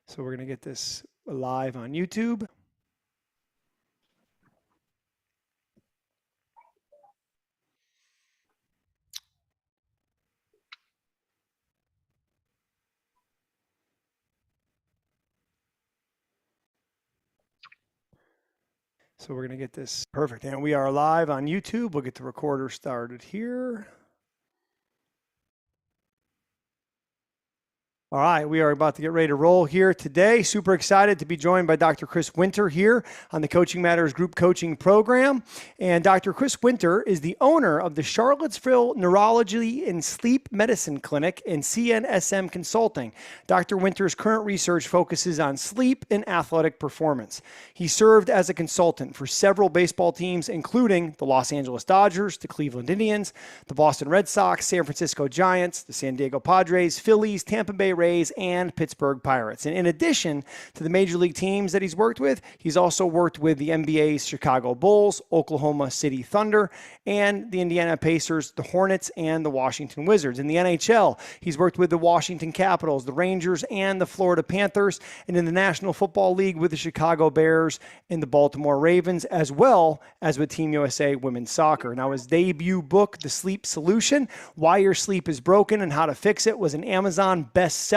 So we're going to get this live on YouTube. So we're going to get this perfect. And we are live on YouTube. We'll get the recorder started here. All right, we are about to get ready to roll here today. Super excited to be joined by Dr. Chris Winter here on the Coaching Matters Group Coaching Program. And Dr. Chris Winter is the owner of the Charlottesville Neurology and Sleep Medicine Clinic and CNSM Consulting. Dr. Winter's current research focuses on sleep and athletic performance. He served as a consultant for several baseball teams, including the Los Angeles Dodgers, the Cleveland Indians, the Boston Red Sox, San Francisco Giants, the San Diego Padres, Phillies, Tampa Bay Rays, and Pittsburgh Pirates. And in addition to the major league teams that he's worked with, he's also worked with the NBA's Chicago Bulls, Oklahoma City Thunder, and the Indiana Pacers, the Hornets, and the Washington Wizards. In the NHL, he's worked with the Washington Capitals, the Rangers, and the Florida Panthers, and in the National Football League with the Chicago Bears and the Baltimore Ravens, as well as with Team USA Women's Soccer. Now, his debut book, The Sleep Solution, Why Your Sleep is Broken and How to Fix It, was an Amazon bestseller.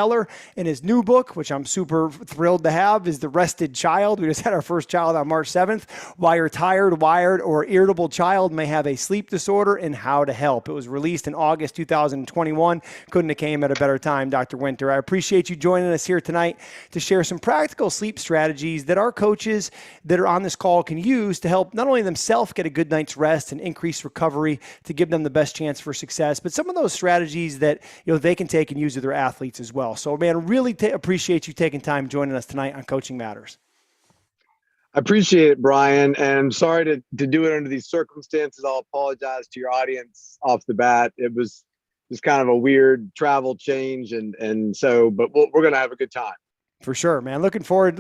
And his new book, which I'm super thrilled to have, is The Rested Child. We just had our first child on March 7th. Why your tired, wired, or irritable child may have a sleep disorder and how to help. It was released in August 2021. Couldn't have came at a better time, Dr. Winter. I appreciate you joining us here tonight to share some practical sleep strategies that our coaches that are on this call can use to help not only themselves get a good night's rest and increase recovery to give them the best chance for success, but some of those strategies that they can take and use with their athletes as well. So, man, really appreciate you taking time joining us tonight on Coaching Matters. I appreciate it, Brian, and I'm sorry to do it under these circumstances. I'll apologize to your audience off the bat. It was just kind of a weird travel change, and so, but we're going to have a good time. For sure, man. Looking forward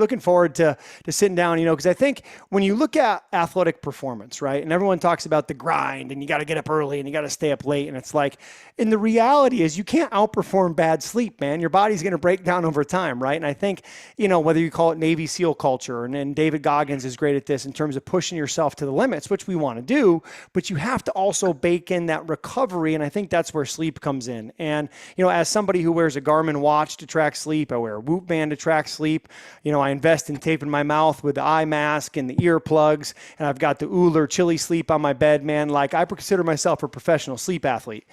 to sitting down, because I think when you look at athletic performance, right, and everyone talks about the grind and you got to get up early and you got to stay up late. And it's like, and the reality is you can't outperform bad sleep, man. Your body's going to break down over time, right? And I think, whether you call it Navy SEAL culture, and David Goggins is great at this in terms of pushing yourself to the limits, which we want to do, but you have to also bake in that recovery. And I think that's where sleep comes in. And, as somebody who wears a Garmin watch to track sleep, I wear a Whoop band to track sleep. I invest in taping my mouth with the eye mask and the earplugs, and I've got the Ooler chili sleep on my bed, man. Like, I consider myself a professional sleep athlete,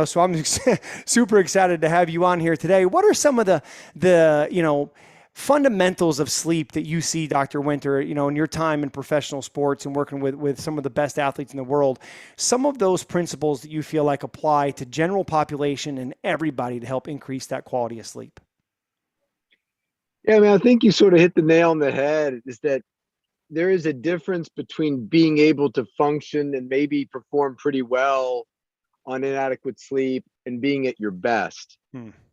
so I'm super excited to have you on here today. What are some of the fundamentals of sleep that you see, Dr. Winter, in your time in professional sports and working with some of the best athletes in the world, some of those principles that you feel like apply to general population and everybody to help increase that quality of sleep? Yeah, I mean, I think you sort of hit the nail on the head, is that there is a difference between being able to function and maybe perform pretty well on inadequate sleep and being at your best.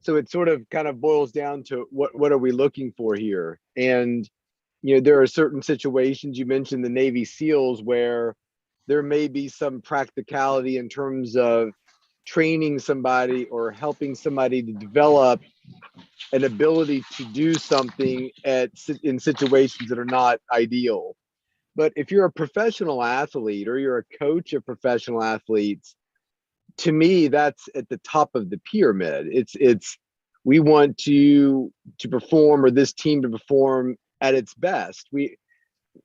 So it sort of kind of boils down to what are we looking for here? And, there are certain situations, you mentioned the Navy SEALs, where there may be some practicality in terms of training somebody or helping somebody to develop an ability to do something in situations that are not ideal. But if you're a professional athlete or you're a coach of professional athletes, to me, that's at the top of the pyramid. It's we want to perform, or this team to perform at its best.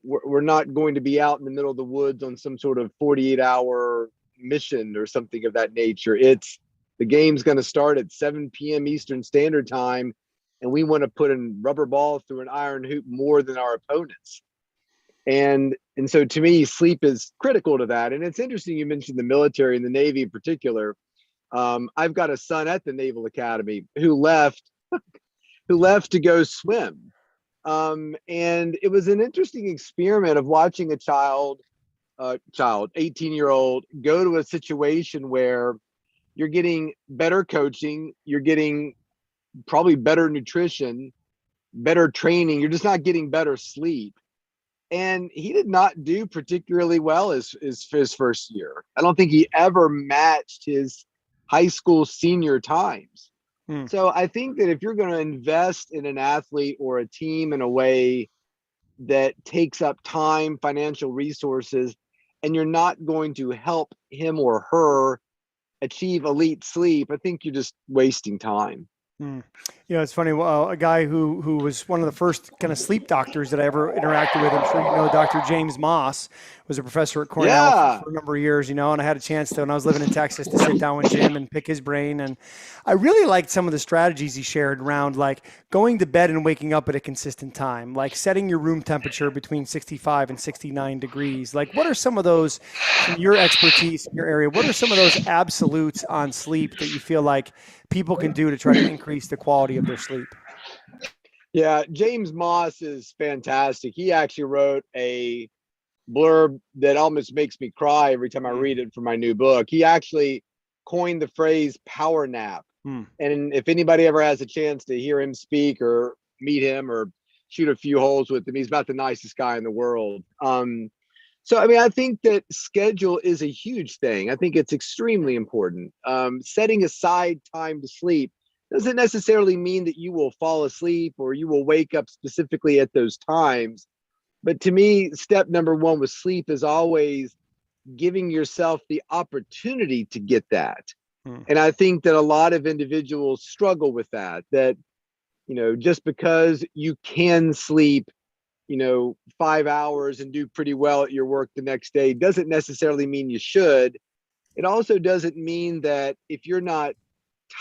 We're not going to be out in the middle of the woods on some sort of 48-hour mission or something of that nature. The game's going to start at 7 p.m. Eastern Standard Time, and we want to put a rubber ball through an iron hoop more than our opponents. And so to me, sleep is critical to that. And it's interesting you mentioned the military and the Navy in particular. I've got a son at the Naval Academy who left to go swim. And it was an interesting experiment of watching a child, 18-year-old, go to a situation where you're getting better coaching, you're getting probably better nutrition, better training. You're just not getting better sleep. And he did not do particularly well his first year. I don't think he ever matched his high school senior times. Hmm. So I think that if you're going to invest in an athlete or a team in a way that takes up time, financial resources, and you're not going to help him or her achieve elite sleep, I think you're just wasting time. Mm. You know, it's funny. A guy who was one of the first kind of sleep doctors that I ever interacted with. I'm sure you know, Dr. James Moss was a professor at Cornell Yeah. for a number of years. You know, and I had a chance to, when I was living in Texas, to sit down with Jim and pick his brain. And I really liked some of the strategies he shared around like going to bed and waking up at a consistent time, like setting your room temperature between 65 and 69 degrees. Like, what are some of those, from your expertise in your area? What are some of those absolutes on sleep that you feel like people can do to try to increase the quality of their sleep? Yeah, James Moss is fantastic. He actually wrote a blurb that almost makes me cry every time I read it for my new book. He actually coined the phrase power nap. Hmm. And if anybody ever has a chance to hear him speak or meet him or shoot a few holes with him, he's about the nicest guy in the world. So, I mean, I think that schedule is a huge thing. I think it's extremely important. Setting aside time to sleep doesn't necessarily mean that you will fall asleep or you will wake up specifically at those times. But to me, step number one with sleep is always giving yourself the opportunity to get that. Hmm. And I think that a lot of individuals struggle with that, just because you can sleep 5 hours and do pretty well at your work the next day doesn't necessarily mean you should. It also doesn't mean that if you're not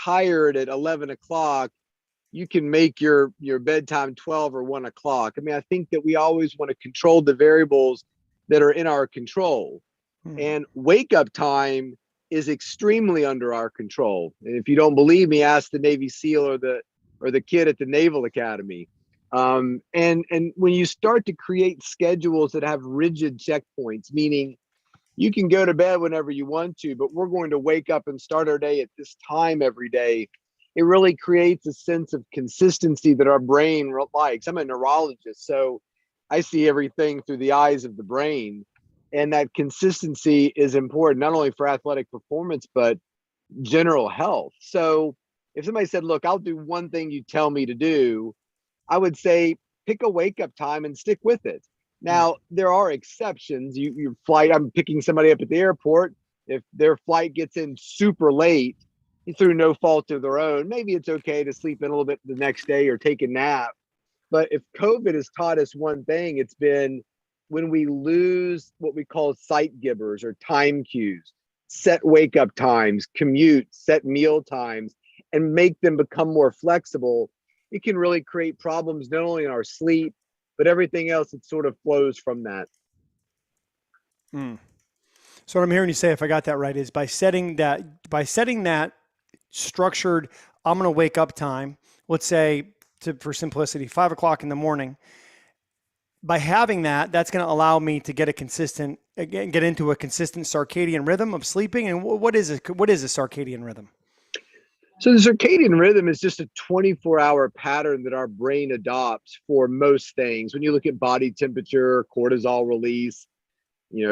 tired at 11 o'clock, you can make your bedtime 12 or 1 o'clock. I mean, I think that we always want to control the variables that are in our control. Hmm. And wake up time is extremely under our control. And if you don't believe me, ask the Navy SEAL or the kid at the Naval Academy. And when you start to create schedules that have rigid checkpoints, meaning you can go to bed whenever you want to, but we're going to wake up and start our day at this time every day, it really creates a sense of consistency that our brain likes. I'm a neurologist, so I see everything through the eyes of the brain. And that consistency is important, not only for athletic performance, but general health. So if somebody said, look, I'll do one thing you tell me to do, I would say pick a wake up time and stick with it. Hmm. Now, there are exceptions. Your flight, I'm picking somebody up at the airport. If their flight gets in super late, through no fault of their own, maybe it's okay to sleep in a little bit the next day or take a nap. But if COVID has taught us one thing, it's been when we lose what we call sight givers or time cues, set wake up times, commute, set meal times, and make them become more flexible, it can really create problems not only in our sleep, but everything else that sort of flows from that. Hmm. So what I'm hearing you say, if I got that right, is by setting that structured, I'm going to wake up time, let's say for simplicity, 5 o'clock in the morning. By having that, that's going to allow me to get into a consistent circadian rhythm of sleeping. And what is a circadian rhythm? So the circadian rhythm is just a 24-hour pattern that our brain adopts for most things. When you look at body temperature, cortisol release,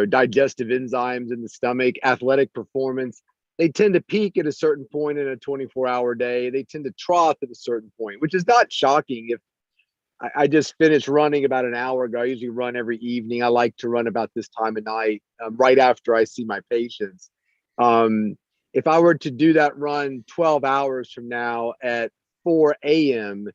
digestive enzymes in the stomach, athletic performance, they tend to peak at a certain point in a 24-hour day. They tend to trough at a certain point, which is not shocking. If I just finished running about an hour ago, I usually run every evening. I like to run about this time of night, right after I see my patients. Um, if I were to do that run 12 hours from now at 4 a.m.,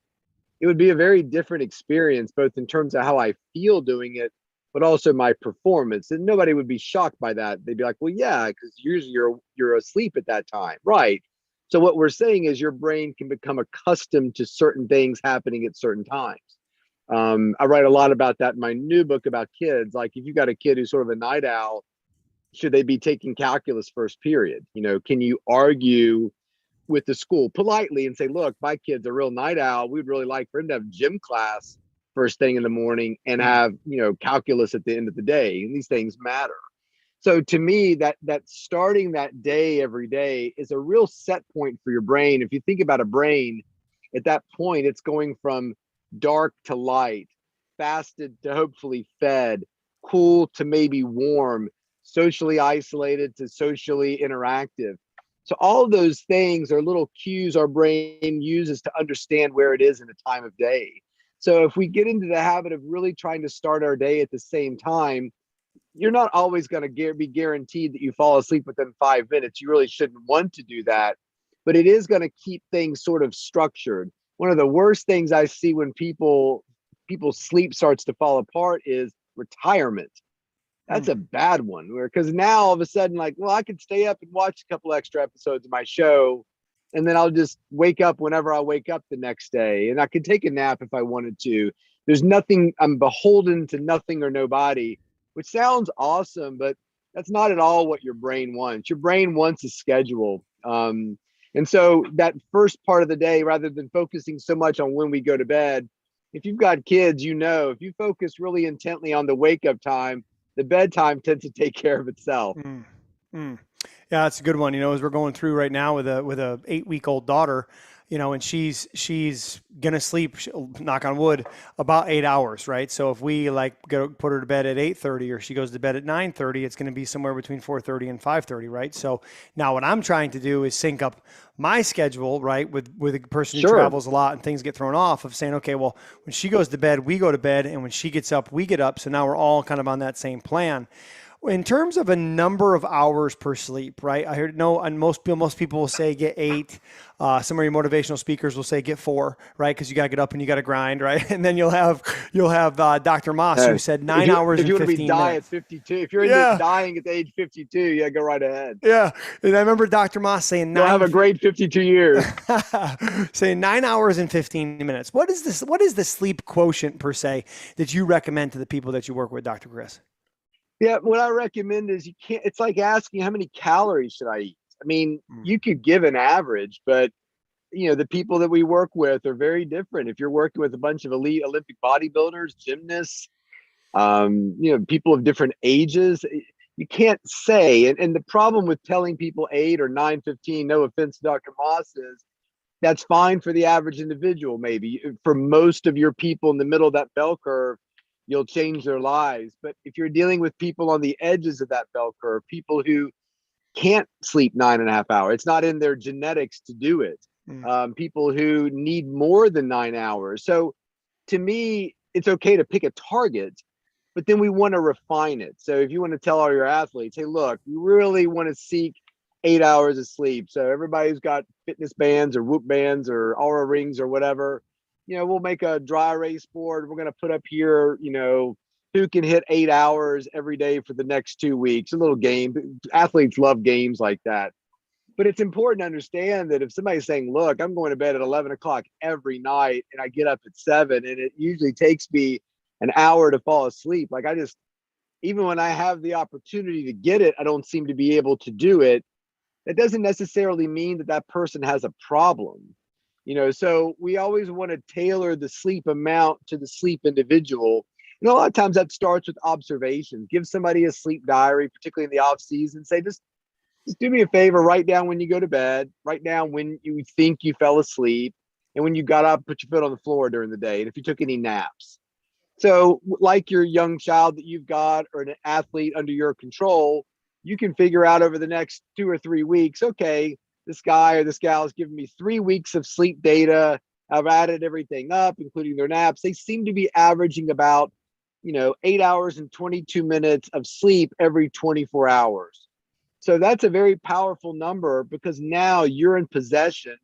it would be a very different experience, both in terms of how I feel doing it, but also my performance. And nobody would be shocked by that. They'd be like, well, yeah, because usually you're asleep at that time. Right. So what we're saying is your brain can become accustomed to certain things happening at certain times. I write a lot about that in my new book about kids. Like if you got a kid who's sort of a night owl, should they be taking calculus first period? Can you argue with the school politely and say, look, my kid's a real night owl. We'd really like for him to have gym class first thing in the morning and have, calculus at the end of the day. And these things matter. So to me, that starting that day every day is a real set point for your brain. If you think about a brain, at that point, it's going from dark to light, fasted to hopefully fed, cool to maybe warm, socially isolated to socially interactive. So all of those things are little cues our brain uses to understand where it is in a time of day. So if we get into the habit of really trying to start our day at the same time, you're not always going to be guaranteed that you fall asleep within 5 minutes. You really shouldn't want to do that, but it is going to keep things sort of structured. One of the worst things I see when people's sleep starts to fall apart is retirement. That's a bad one, because now all of a sudden, like, well, I could stay up and watch a couple extra episodes of my show, and then I'll just wake up whenever I wake up the next day, and I could take a nap if I wanted to. There's nothing, I'm beholden to nothing or nobody, which sounds awesome, but that's not at all what your brain wants. Your brain wants a schedule. And so that first part of the day, rather than focusing so much on when we go to bed, if you've got kids, if you focus really intently on the wake up time, the bedtime tends to take care of itself. Yeah, that's a good one. As we're going through right now with a 8-week-old daughter, and she's gonna sleep, knock on wood, about 8 hours, right? So if we put her to bed at 8:30 or she goes to bed at 9:30, it's going to be somewhere between 4:30 and 5:30, right? So now what I'm trying to do is sync up my schedule, right, with a person who travels a lot and things get thrown off, of saying, okay, well, when she goes to bed, we go to bed, and when she gets up, we get up. So now we're all kind of on that same plan. In terms of a number of hours per sleep, right? I heard and most people will say get 8. Some of your motivational speakers will say get 4, right? Because you got to get up and you got to grind, right? And then you'll have Dr. Moss, who said 9 hours and 15 minutes. If you want to be dying at 52, if you're into dying at the age 52, yeah, go right ahead. Yeah, and I remember Dr. Moss saying you'll have a great 52 years. Saying 9 hours and 15 minutes. What is this? What is the sleep quotient per se that you recommend to the people that you work with, Dr. Chris? Yeah, what I recommend is it's like asking how many calories should I eat? I mean, you could give an average, but the people that we work with are very different. If you're working with a bunch of elite Olympic bodybuilders, gymnasts, people of different ages, you can't say. And the problem with telling people 8 or 9, 15, no offense to Dr. Moss, is that's fine for the average individual. Maybe for most of your people in the middle of that bell curve, you'll change their lives. But if you're dealing with people on the edges of that bell curve, people who can't sleep 9.5 hours, it's not in their genetics to do it. People who need more than 9 hours. So to me, it's okay to pick a target, but then we want to refine it. So if you want to tell all your athletes, hey, look, we really want to seek 8 hours of sleep. So everybody who's got fitness bands or Whoop bands or Aura rings or whatever, we'll make a dry erase board. We're going to put up here, who can hit 8 hours every day for the next 2 weeks. A little game. Athletes love games like that. But it's important to understand that if somebody's saying, look, I'm going to bed at 11 o'clock every night and I get up at 7, and it usually takes me an hour to fall asleep. Even when I have the opportunity to get it, I don't seem to be able to do it. That doesn't necessarily mean that person has a problem. So we always want to tailor the sleep amount to the sleep individual. And a lot of times that starts with observations. Give somebody a sleep diary, particularly in the off season. Say, just do me a favor, write down when you go to bed, write down when you think you fell asleep, and when you got up, put your foot on the floor during the day, and if you took any naps. So like your young child that you've got, or an athlete under your control, you can figure out over the next 2 or 3 weeks, okay, this guy or this gal has given me 3 weeks of sleep data. I've added everything up, including their naps. They seem to be averaging about, 8 hours and 22 minutes of sleep every 24 hours. So that's a very powerful number, because now you're in possession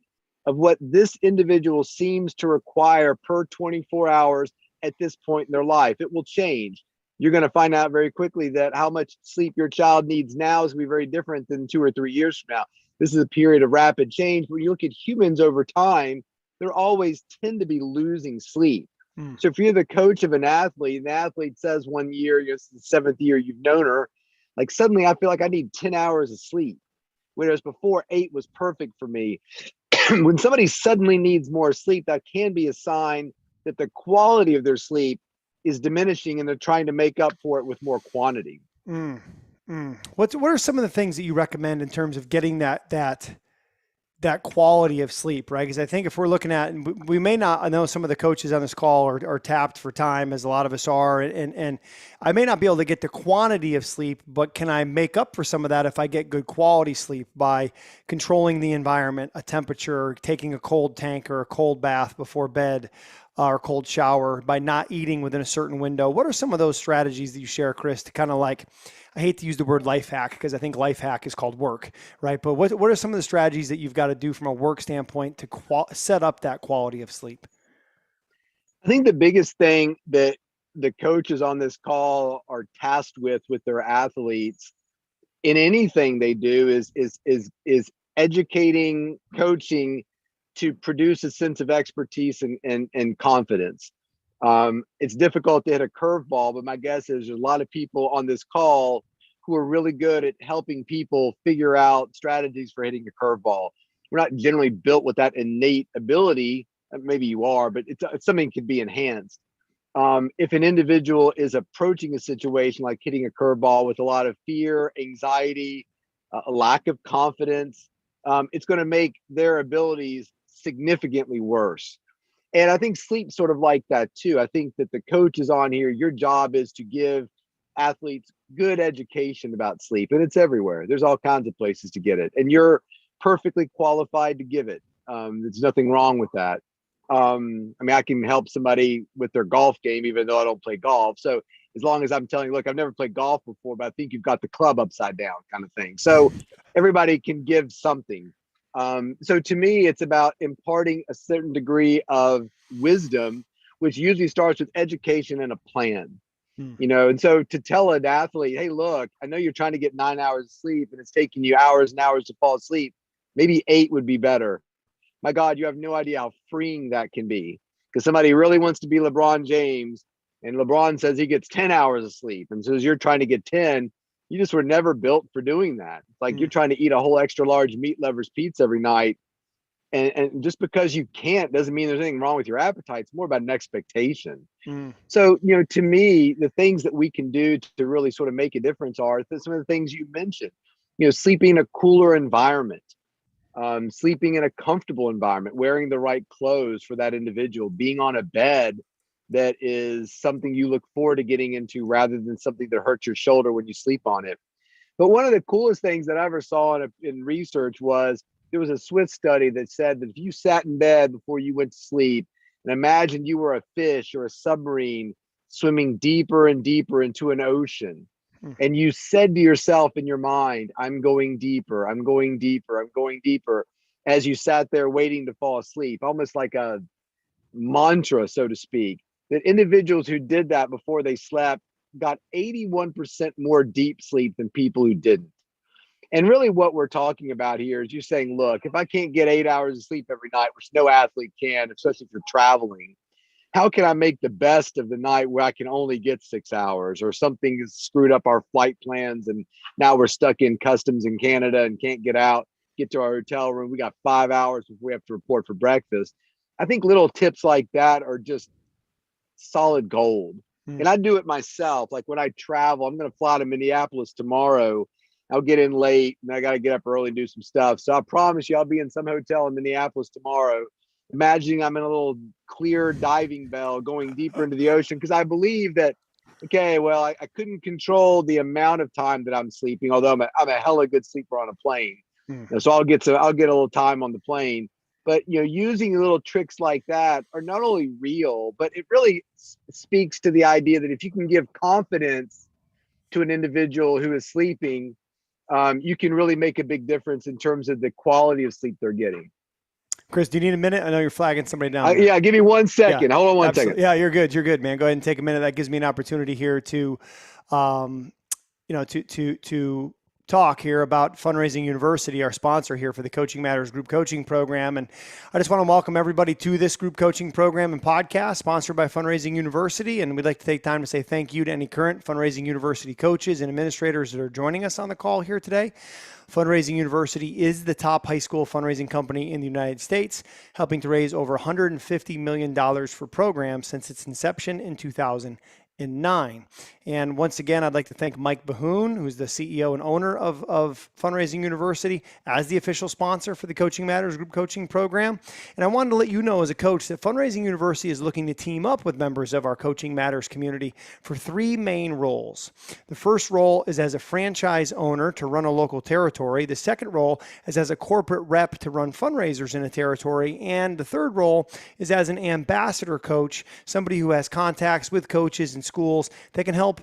of what this individual seems to require per 24 hours at this point in their life. It will change. You're going to find out very quickly that how much sleep your child needs now is going to be very different than 2 or 3 years from now. This is a period of rapid change. When you look at humans over time, they always tend to be losing sleep. So if you're the coach of an athlete, and the athlete says one year, it's the 7th year you've known her, like suddenly I feel like I need 10 hours of sleep, whereas before 8 was perfect for me. When somebody suddenly needs more sleep, that can be a sign that the quality of their sleep is diminishing, and they're trying to make up for it with more quantity. What are some of the things that you recommend in terms of getting that that quality of sleep, right? Because I think if we're looking at, and we may not, I know some of the coaches on this call are tapped for time, as a lot of us are, and I may not be able to get the quantity of sleep, but can I make up for some of that if I get good quality sleep by controlling the environment, a temperature, taking a cold tank or a cold bath before bed, or cold shower, by not eating within a certain window? What are some of those strategies that you share, Chris, to kind of like, I hate to use the word life hack because I think life hack is called work, right? But what are some of the strategies that you've got to do from a work standpoint to set up that quality of sleep? I think the biggest thing that the coaches on this call are tasked with their athletes in anything they do is educating, coaching to produce a sense of expertise and confidence. It's difficult to hit a curveball, but my guess is there's a lot of people on this call who are really good at helping people figure out strategies for hitting a curveball. We're not generally built with that innate ability. Maybe you are, but it's something that can be enhanced. If an individual is approaching a situation like hitting a curveball with a lot of fear, anxiety, a lack of confidence, it's going to make their abilities significantly worse. And I think sleep's sort of like that too. I think that the coaches on here, your job is to give athletes good education about sleep, and it's everywhere. There's all kinds of places to get it, and you're perfectly qualified to give it. There's nothing wrong with that. I mean, I can help somebody with their golf game, even though I don't play golf. So as long as I'm telling you, look, I've never played golf before, but I think you've got the club upside down kind of thing. So everybody can give something. So to me, it's about imparting a certain degree of wisdom, which usually starts with education and a plan. You know, and so to tell an athlete, hey, look, I know you're trying to get 9 hours of sleep and it's taking you hours and hours to fall asleep. Maybe 8 would be better. My God, you have no idea how freeing that can be, because somebody really wants to be LeBron James and LeBron says he gets 10 hours of sleep. And so as you're trying to get 10, you just were never built for doing that. It's like you're trying to eat a whole extra large meat lovers pizza every night. And just because you can't doesn't mean there's anything wrong with your appetite. It's more about an expectation. So, you know, to me, the things that we can do to really sort of make a difference are some of the things you mentioned. You know, sleeping in a cooler environment, sleeping in a comfortable environment, wearing the right clothes for that individual, being on a bed that is something you look forward to getting into rather than something that hurts your shoulder when you sleep on it. But one of the coolest things that I ever saw in research was there was a Swiss study that said that if you sat in bed before you went to sleep and imagined you were a fish or a submarine swimming deeper and deeper into an ocean, and you said to yourself in your mind, I'm going deeper, I'm going deeper, I'm going deeper, as you sat there waiting to fall asleep, almost like a mantra, so to speak, that individuals who did that before they slept got 81% more deep sleep than people who didn't. And really what we're talking about here is you're saying, look, if I can't get 8 hours of sleep every night, which no athlete can, especially if you're traveling, how can I make the best of the night where I can only get 6 hours, or something has screwed up our flight plans and now we're stuck in customs in Canada and can't get to our hotel room. We got 5 hours before we have to report for breakfast. I think little tips like that are just solid gold. And I do it myself. Like when I travel, I'm going to fly to Minneapolis tomorrow. I'll get in late and I got to get up early and do some stuff. So I promise you, I'll be in some hotel in Minneapolis tomorrow, imagining I'm in a little clear diving bell going deeper into the ocean. Because I believe that, okay, well, I couldn't control the amount of time that I'm sleeping, although I'm a hella good sleeper on a plane. So I'll get a little time on the plane. But, you know, using little tricks like that are not only real, but it really speaks to the idea that if you can give confidence to an individual who is sleeping, you can really make a big difference in terms of the quality of sleep they're getting. Chris, do you need a minute? I know you're flagging somebody down. Yeah, give me 1 second. Yeah, hold on one second. Yeah, you're good. You're good, man. Go ahead and take a minute. That gives me an opportunity here to, to talk here about Fundraising University, our sponsor here for the Coaching Matters group coaching program. And I just want to welcome everybody to this group coaching program and podcast sponsored by Fundraising University. And we'd like to take time to say thank you to any current Fundraising University coaches and administrators that are joining us on the call here today. Fundraising University is the top high school fundraising company in the United States, helping to raise over $150 million for programs since its inception in 2008. and 9. And once again, I'd like to thank Mike Bahoon, who's the CEO and owner of Fundraising University, as the official sponsor for the Coaching Matters group coaching program. And I wanted to let you know as a coach that Fundraising University is looking to team up with members of our Coaching Matters community for 3 main roles. The first role is as a franchise owner to run a local territory. The second role is as a corporate rep to run fundraisers in a territory. And the third role is as an ambassador coach, somebody who has contacts with coaches and schools that can help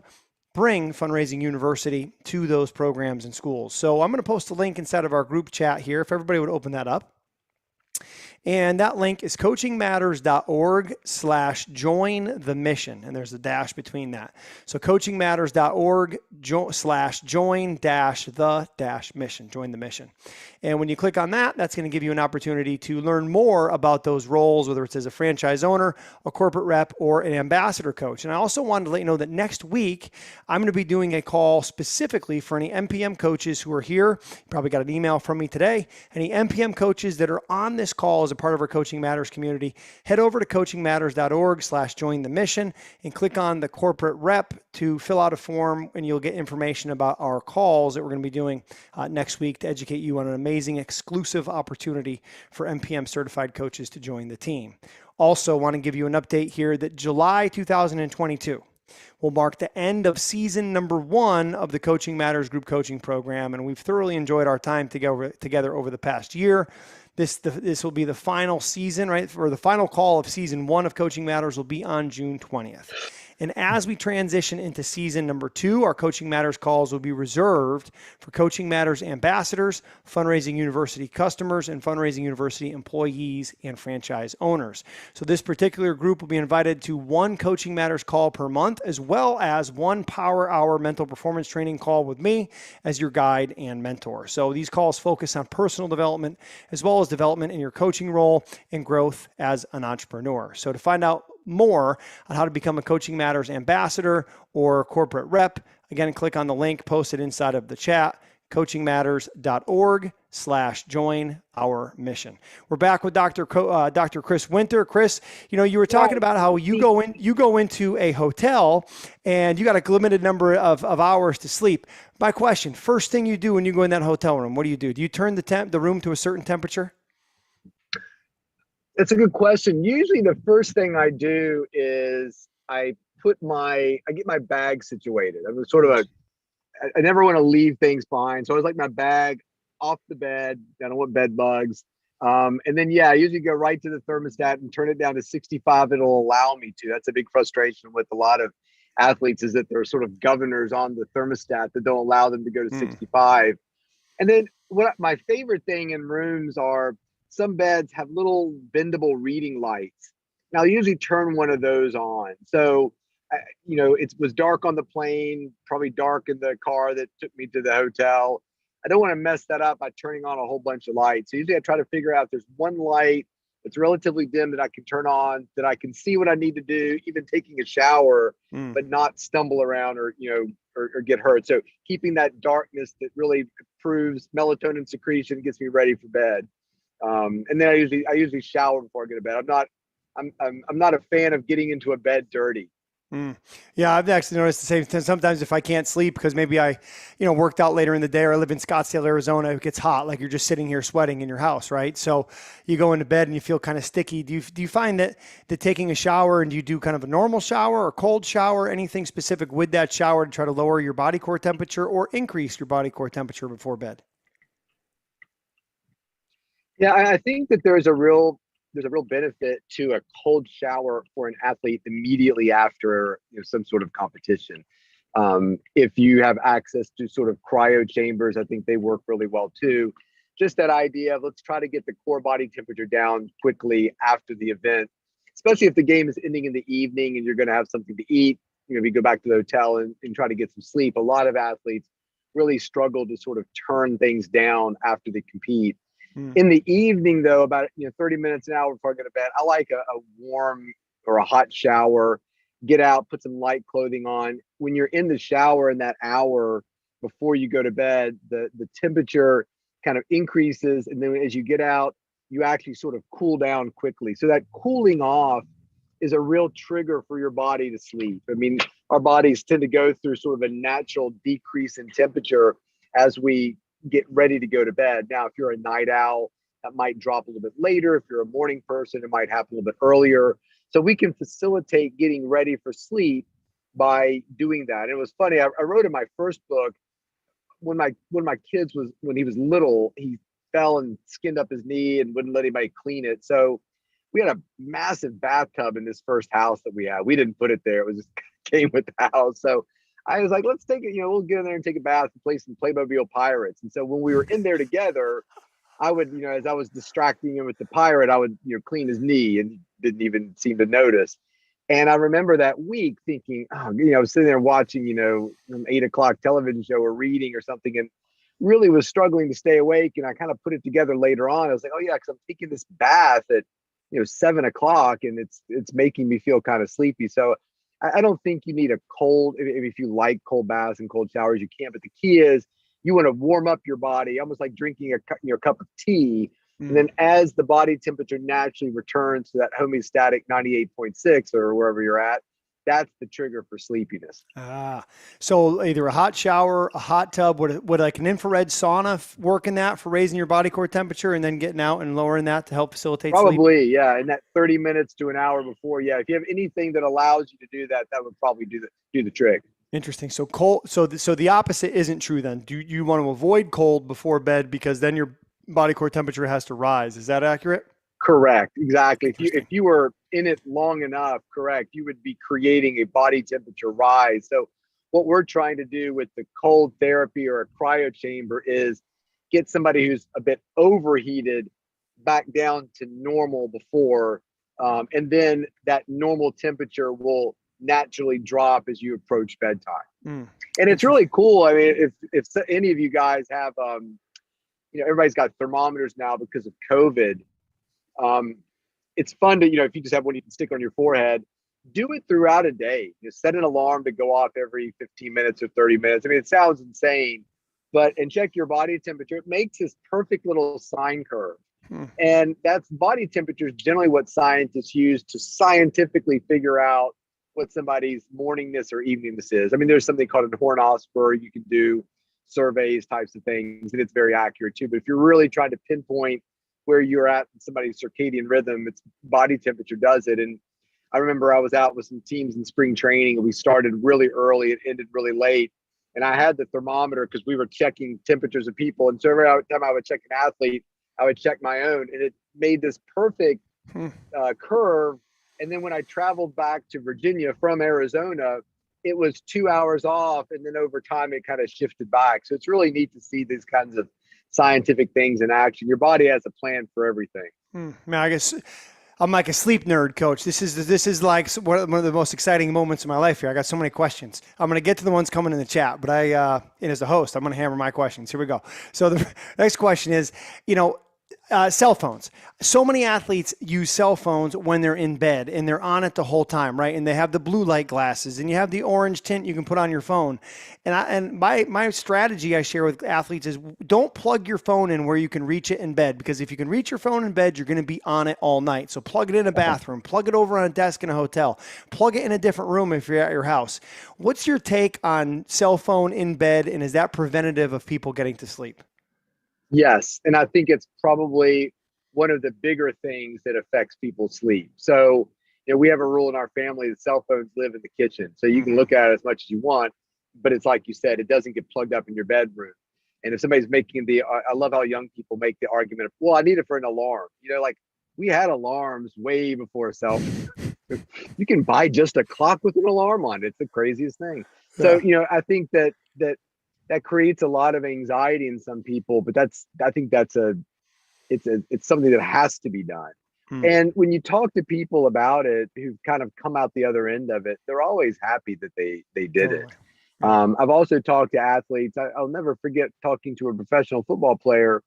bring Fundraising University to those programs and schools. So I'm going to post a link inside of our group chat here if everybody would open that up. And that link is coachingmatters.org/join the mission. And there's a dash between that. So coachingmatters.org/join-the-mission, join the mission. And when you click on that, that's going to give you an opportunity to learn more about those roles, whether it's as a franchise owner, a corporate rep, or an ambassador coach. And I also wanted to let you know that next week, I'm going to be doing a call specifically for any MPM coaches who are here. You probably got an email from me today. Any MPM coaches that are on this call as a part of our Coaching Matters community, head over to coachingmatters.org/join the mission and click on the corporate rep to fill out a form, and you'll get information about our calls that we're going to be doing next week to educate you on an amazing exclusive opportunity for MPM certified coaches to join the team. Also, want to give you an update here that July 2022 will mark the end of season number 1 of the Coaching Matters group coaching program, and we've thoroughly enjoyed our time together over the past year. This will be the final season, right? For the final call of season 1 of Coaching Matters will be on June 20th. And as we transition into season number 2, our Coaching Matters calls will be reserved for Coaching Matters ambassadors, Fundraising University customers, and Fundraising University employees and franchise owners. So this particular group will be invited to 1 Coaching Matters call per month, as well as 1 Power Hour mental performance training call with me as your guide and mentor. So these calls focus on personal development, as well as development in your coaching role and growth as an entrepreneur. So to find out more on how to become a Coaching Matters ambassador or corporate rep, again, click on the link posted inside of the chat, coachingmatters.org/join our mission. We're back with Dr. Chris Winter. Chris, you were talking about how you go into a hotel and you got a limited number of hours to sleep. My question, first thing you do when you go in that hotel room, what do? Do you turn the room to a certain temperature? That's a good question. Usually the first thing I do is I get my bag situated. I'm I never want to leave things behind. So I always like my bag off the bed. I don't want bed bugs. And then, I usually go right to the thermostat and turn it down to 65. It'll allow me to. That's a big frustration with a lot of athletes, is that there are sort of governors on the thermostat that don't allow them to go to 65. And then my favorite thing in rooms are, some beds have little bendable reading lights. Now, I usually turn one of those on. So, it was dark on the plane, probably dark in the car that took me to the hotel. I don't want to mess that up by turning on a whole bunch of lights. So usually I try to figure out if there's one light that's relatively dim that I can turn on, that I can see what I need to do, even taking a shower, but not stumble around or get hurt. So keeping that darkness that really improves melatonin secretion, gets me ready for bed. And then I usually shower before I go to bed. I'm not a fan of getting into a bed dirty. Yeah, I've actually noticed the same thing. Sometimes if I can't sleep because maybe I, worked out later in the day, or I live in Scottsdale, Arizona, it gets hot, like you're just sitting here sweating in your house, right? So you go into bed and you feel kind of sticky. Do you find that taking a shower, and do you do kind of a normal shower or cold shower, anything specific with that shower to try to lower your body core temperature or increase your body core temperature before bed? Yeah, I think that there's a real benefit to a cold shower for an athlete immediately after some sort of competition. If you have access to sort of cryo chambers, I think they work really well too. Just that idea of, let's try to get the core body temperature down quickly after the event, especially if the game is ending in the evening and you're going to have something to eat. We go back to the hotel and try to get some sleep. A lot of athletes really struggle to sort of turn things down after they compete. In the evening, though, about 30 minutes, an hour before I go to bed, I like a warm or a hot shower. Get out, put some light clothing on. When you're in the shower in that hour before you go to bed, the temperature kind of increases, and then as you get out, you actually sort of cool down quickly. So that cooling off is a real trigger for your body to sleep. I mean, our bodies tend to go through sort of a natural decrease in temperature as we get ready to go to bed. Now, if you're a night owl, that might drop a little bit later. If you're a morning person, it might happen a little bit earlier. So we can facilitate getting ready for sleep by doing that. And it was funny. I wrote in my first book, when he was little, he fell and skinned up his knee and wouldn't let anybody clean it. So we had a massive bathtub in this first house that we had. We didn't put it there. It was just came with the house. So I was like, let's take it, we'll get in there and take a bath and play some Playmobil Pirates. And so when we were in there together, I would, as I was distracting him with the pirate, I would, clean his knee, and he didn't even seem to notice. And I remember that week thinking, I was sitting there watching, an 8 o'clock television show or reading or something, and really was struggling to stay awake. And I kind of put it together later on. I was like, oh yeah, because I'm taking this bath at, 7 o'clock, and it's making me feel kind of sleepy. So I don't think you need a cold, if you like cold baths and cold showers, you can. But the key is you want to warm up your body, almost like drinking a cup of tea. And then as the body temperature naturally returns to that homeostatic 98.6 or wherever you're at, that's the trigger for sleepiness. So either a hot shower, a hot tub, would like an infrared sauna work in that for raising your body core temperature and then getting out and lowering that to help facilitate sleep? Probably, yeah. And that 30 minutes to an hour before, yeah. If you have anything that allows you to do that, that would probably do the trick. Interesting. So cold. So the opposite isn't true then. Do you want to avoid cold before bed because then your body core temperature has to rise? Is that accurate? Correct. Exactly. If you were in it long enough, correct, you would be creating a body temperature rise. So what we're trying to do with the cold therapy or a cryo chamber is get somebody who's a bit overheated back down to normal before, and then that normal temperature will naturally drop as you approach bedtime. And it's really cool. I mean, if any of you guys have, everybody's got thermometers now because of COVID. It's fun to, if you just have one you can stick on your forehead, do it throughout a day. Set an alarm to go off every 15 minutes or 30 minutes. I mean, it sounds insane, and check your body temperature. It makes this perfect little sine curve. And that's body temperature is generally what scientists use to scientifically figure out what somebody's morningness or eveningness is. I mean, there's something called a Hornets. You can do surveys, types of things, and it's very accurate too. But if you're really trying to pinpoint where you're at in somebody's circadian rhythm, it's body temperature does it. And I remember I was out with some teams in spring training, and we started really early and ended really late. And I had the thermometer because we were checking temperatures of people. And so every time I would check an athlete, I would check my own, and it made this perfect curve. And then when I traveled back to Virginia from Arizona, it was 2 hours off. And then over time, it kind of shifted back. So it's really neat to see these kinds of scientific things in action. Your body has a plan for everything. Man, I guess I'm like a sleep nerd, coach. This is like one of the most exciting moments of my life here. I got so many questions. I'm going to get to the ones coming in the chat, but and as the host, I'm going to hammer my questions. Here we go. So the next question is, cell phones. So many athletes use cell phones when they're in bed and they're on it the whole time, right? And they have the blue light glasses and you have the orange tint you can put on your phone. And my strategy I share with athletes is don't plug your phone in where you can reach it in bed, because if you can reach your phone in bed, you're going to be on it all night. So plug it in a bathroom, plug it over on a desk in a hotel, plug it in a different room if you're at your house. What's your take on cell phone in bed, and is that preventative of people getting to sleep? Yes. And I think it's probably one of the bigger things that affects people's sleep. So, we have a rule in our family that cell phones live in the kitchen. So you can look at it as much as you want, but it's like you said, it doesn't get plugged up in your bedroom. And if somebody's making I love how young people make the argument of, well, I need it for an alarm. Like we had alarms way before cell phone. You can buy just a clock with an alarm on it. It's the craziest thing. So, I think that creates a lot of anxiety in some people, but I think it's something that has to be done. And when you talk to people about it who've kind of come out the other end of it, they're always happy that they did it. I've also talked to athletes. I'll never forget talking to a professional football player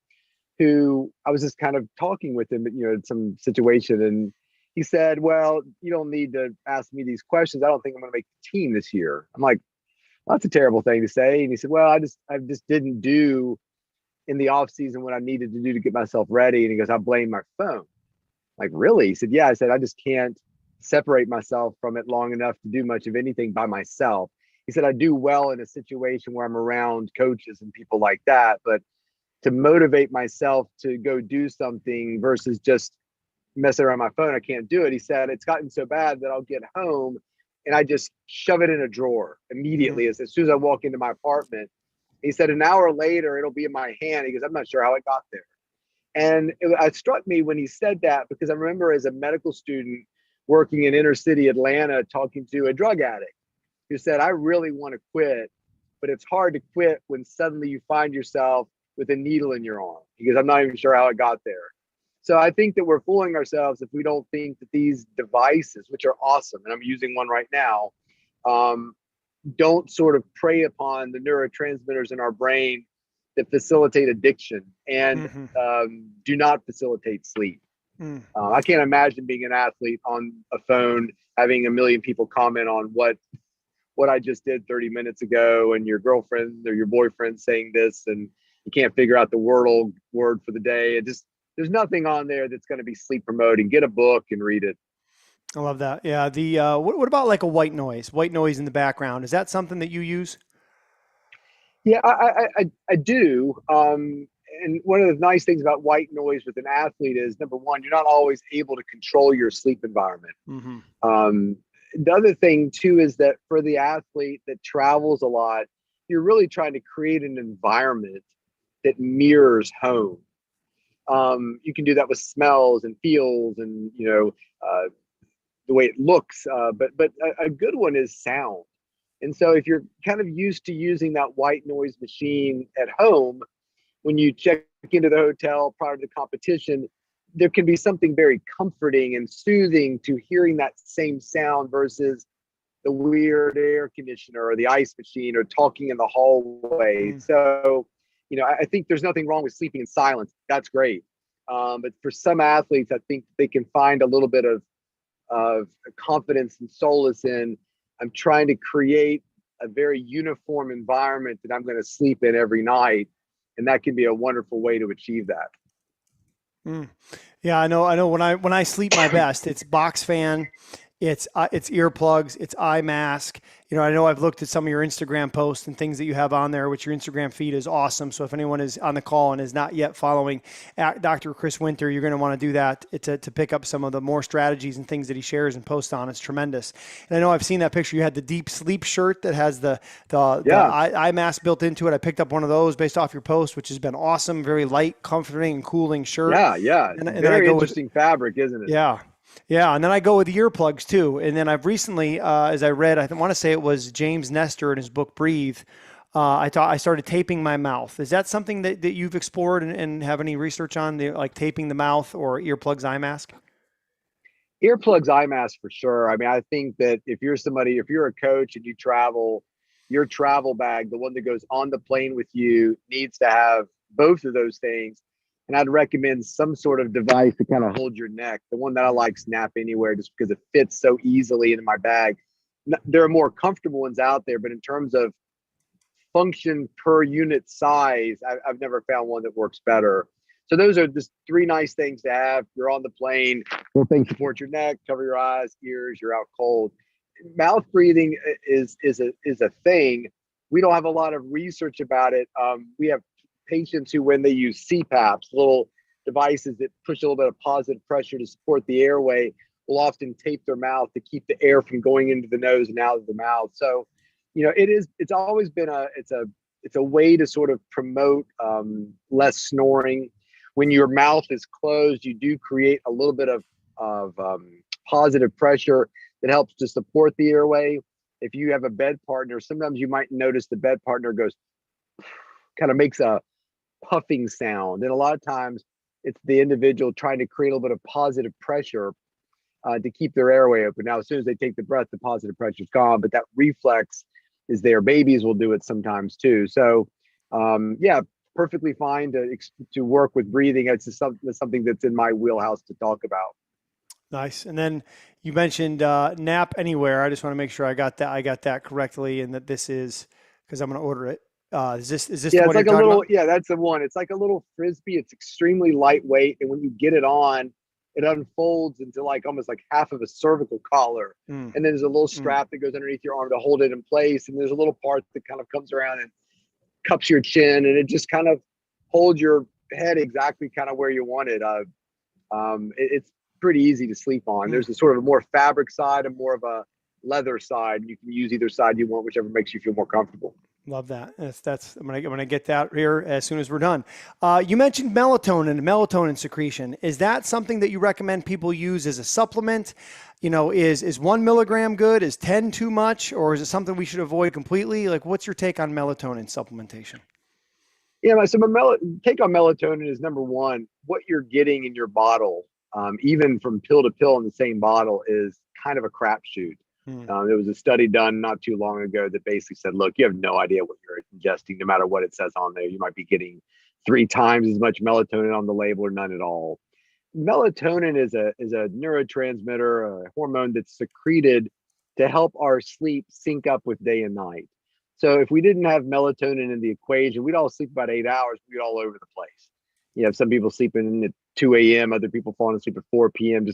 who I was just kind of talking with him, in some situation. And he said, well, you don't need to ask me these questions. I don't think I'm going to make the team this year. I'm like, well, that's a terrible thing to say. And he said, well, I just didn't do in the off season what I needed to do to get myself ready. And he goes, I blame my phone. Like, really? He said, yeah. I said, I just can't separate myself from it long enough to do much of anything by myself. He said, I do well in a situation where I'm around coaches and people like that, but to motivate myself to go do something versus just messing around my phone, I can't do it. He said, it's gotten so bad that I'll get home and I just shove it in a drawer immediately as soon as I walk into my apartment. He said, an hour later, it'll be in my hand. He goes, I'm not sure how it got there. And it struck me when he said that, because I remember as a medical student working in inner city Atlanta, talking to a drug addict who said, I really want to quit, but it's hard to quit when suddenly you find yourself with a needle in your arm. He goes, I'm not even sure how it got there. So I think that we're fooling ourselves if we don't think that these devices, which are awesome, and I'm using one right now, don't sort of prey upon the neurotransmitters in our brain that facilitate addiction and do not facilitate sleep. I can't imagine being an athlete on a phone, having a million people comment on what I just did 30 minutes ago, and your girlfriend or your boyfriend saying this, and you can't figure out the Wordle word for the day. There's nothing on there that's going to be sleep promoting. Get a book and read it. I love that. Yeah. What about like a white noise in the background? Is that something that you use? Yeah, I do. And one of the nice things about white noise with an athlete is, number one, you're not always able to control your sleep environment. The other thing too is that for the athlete that travels a lot, you're really trying to create an environment that mirrors home. You can do that with smells and feels and, the way it looks. But a good one is sound. And so if you're kind of used to using that white noise machine at home, when you check into the hotel prior to the competition, there can be something very comforting and soothing to hearing that same sound versus the weird air conditioner or the ice machine or talking in the hallway. So, I think there's nothing wrong with sleeping in silence. That's great. But for some athletes, I think they can find a little bit of confidence and solace in, I'm trying to create a very uniform environment that I'm going to sleep in every night. And that can be a wonderful way to achieve that. Yeah, I know. When I sleep my best, it's box fan, it's earplugs, it's eye mask. I know I've looked at some of your Instagram posts and things that you have on there, which your Instagram feed is awesome. So if anyone is on the call and is not yet following Dr. Chris Winter, you're going to want to do that to pick up some of the more strategies and things that he shares and posts on. It's tremendous. And I know I've seen that picture. You had the deep sleep shirt that has the eye mask built into it. I picked up one of those based off your post, which has been awesome. Very light, comforting, and cooling shirt. Yeah. And very interesting fabric, isn't it? Yeah. Yeah, and then I go with the earplugs too. And then I've recently, as I read, I want to say it was James Nestor in his book Breathe. I started taping my mouth. Is that something that you've explored and have any research on, like taping the mouth or earplugs, eye mask? Earplugs, eye mask for sure. I mean, I think that if you're a coach and you travel, your travel bag, the one that goes on the plane with you, needs to have both of those things. And I'd recommend some sort of device to kind of hold your neck. The one that I like, Snap Anywhere, just because it fits so easily into my bag. There are more comfortable ones out there, but in terms of function per unit size, I've never found one that works better. So those are just three nice things to have. You're on the plane, little things support your neck, cover your eyes, ears, you're out cold. Mouth breathing is a thing. We don't have a lot of research about it. We have patients who, when they use CPAPs, little devices that push a little bit of positive pressure to support the airway, will often tape their mouth to keep the air from going into the nose and out of the mouth. So, it's always been it's a way to sort of promote less snoring. When your mouth is closed, you do create a little bit of positive pressure that helps to support the airway. If you have a bed partner, sometimes you might notice the bed partner kind of makes a puffing sound. And a lot of times it's the individual trying to create a little bit of positive pressure to keep their airway open. Now, as soon as they take the breath, the positive pressure is gone, but that reflex is there. Babies will do it sometimes too. So perfectly fine to work with breathing. It's just something that's in my wheelhouse to talk about. Nice. And then you mentioned Nap Anywhere. I just want to make sure I got that correctly, and that this is, because I'm going to order it. Is this the one it's like you're talking about? Yeah, that's the one. It's like a little Frisbee. It's extremely lightweight. And when you get it on, it unfolds into like almost like half of a cervical collar. And then there's a little strap that goes underneath your arm to hold it in place. And there's a little part that kind of comes around and cups your chin, and it just kind of holds your head exactly kind of where you want it. It's pretty easy to sleep on. There's a sort of a more fabric side and more of a leather side. And you can use either side you want, whichever makes you feel more comfortable. Love that. I'm gonna get that here as soon as we're done. You mentioned melatonin secretion. Is that something that you recommend people use as a supplement? You know, is 1 milligram good? Is 10 too much, or is it something we should avoid completely? Like, what's your take on melatonin supplementation? Yeah, so my take on melatonin is, number one, what you're getting in your bottle, even from pill to pill in the same bottle, is kind of a crapshoot. There was a study done not too long ago that basically said, look, you have no idea what you're ingesting, no matter what it says on there. You might be getting 3 times as much melatonin on the label or none at all. Melatonin is a neurotransmitter, a hormone that's secreted to help our sleep sync up with day and night. So if we didn't have melatonin in the equation, we'd all sleep about 8 hours. We'd all over the place. You have some people sleeping at 2 a.m., other people falling asleep at 4 p.m.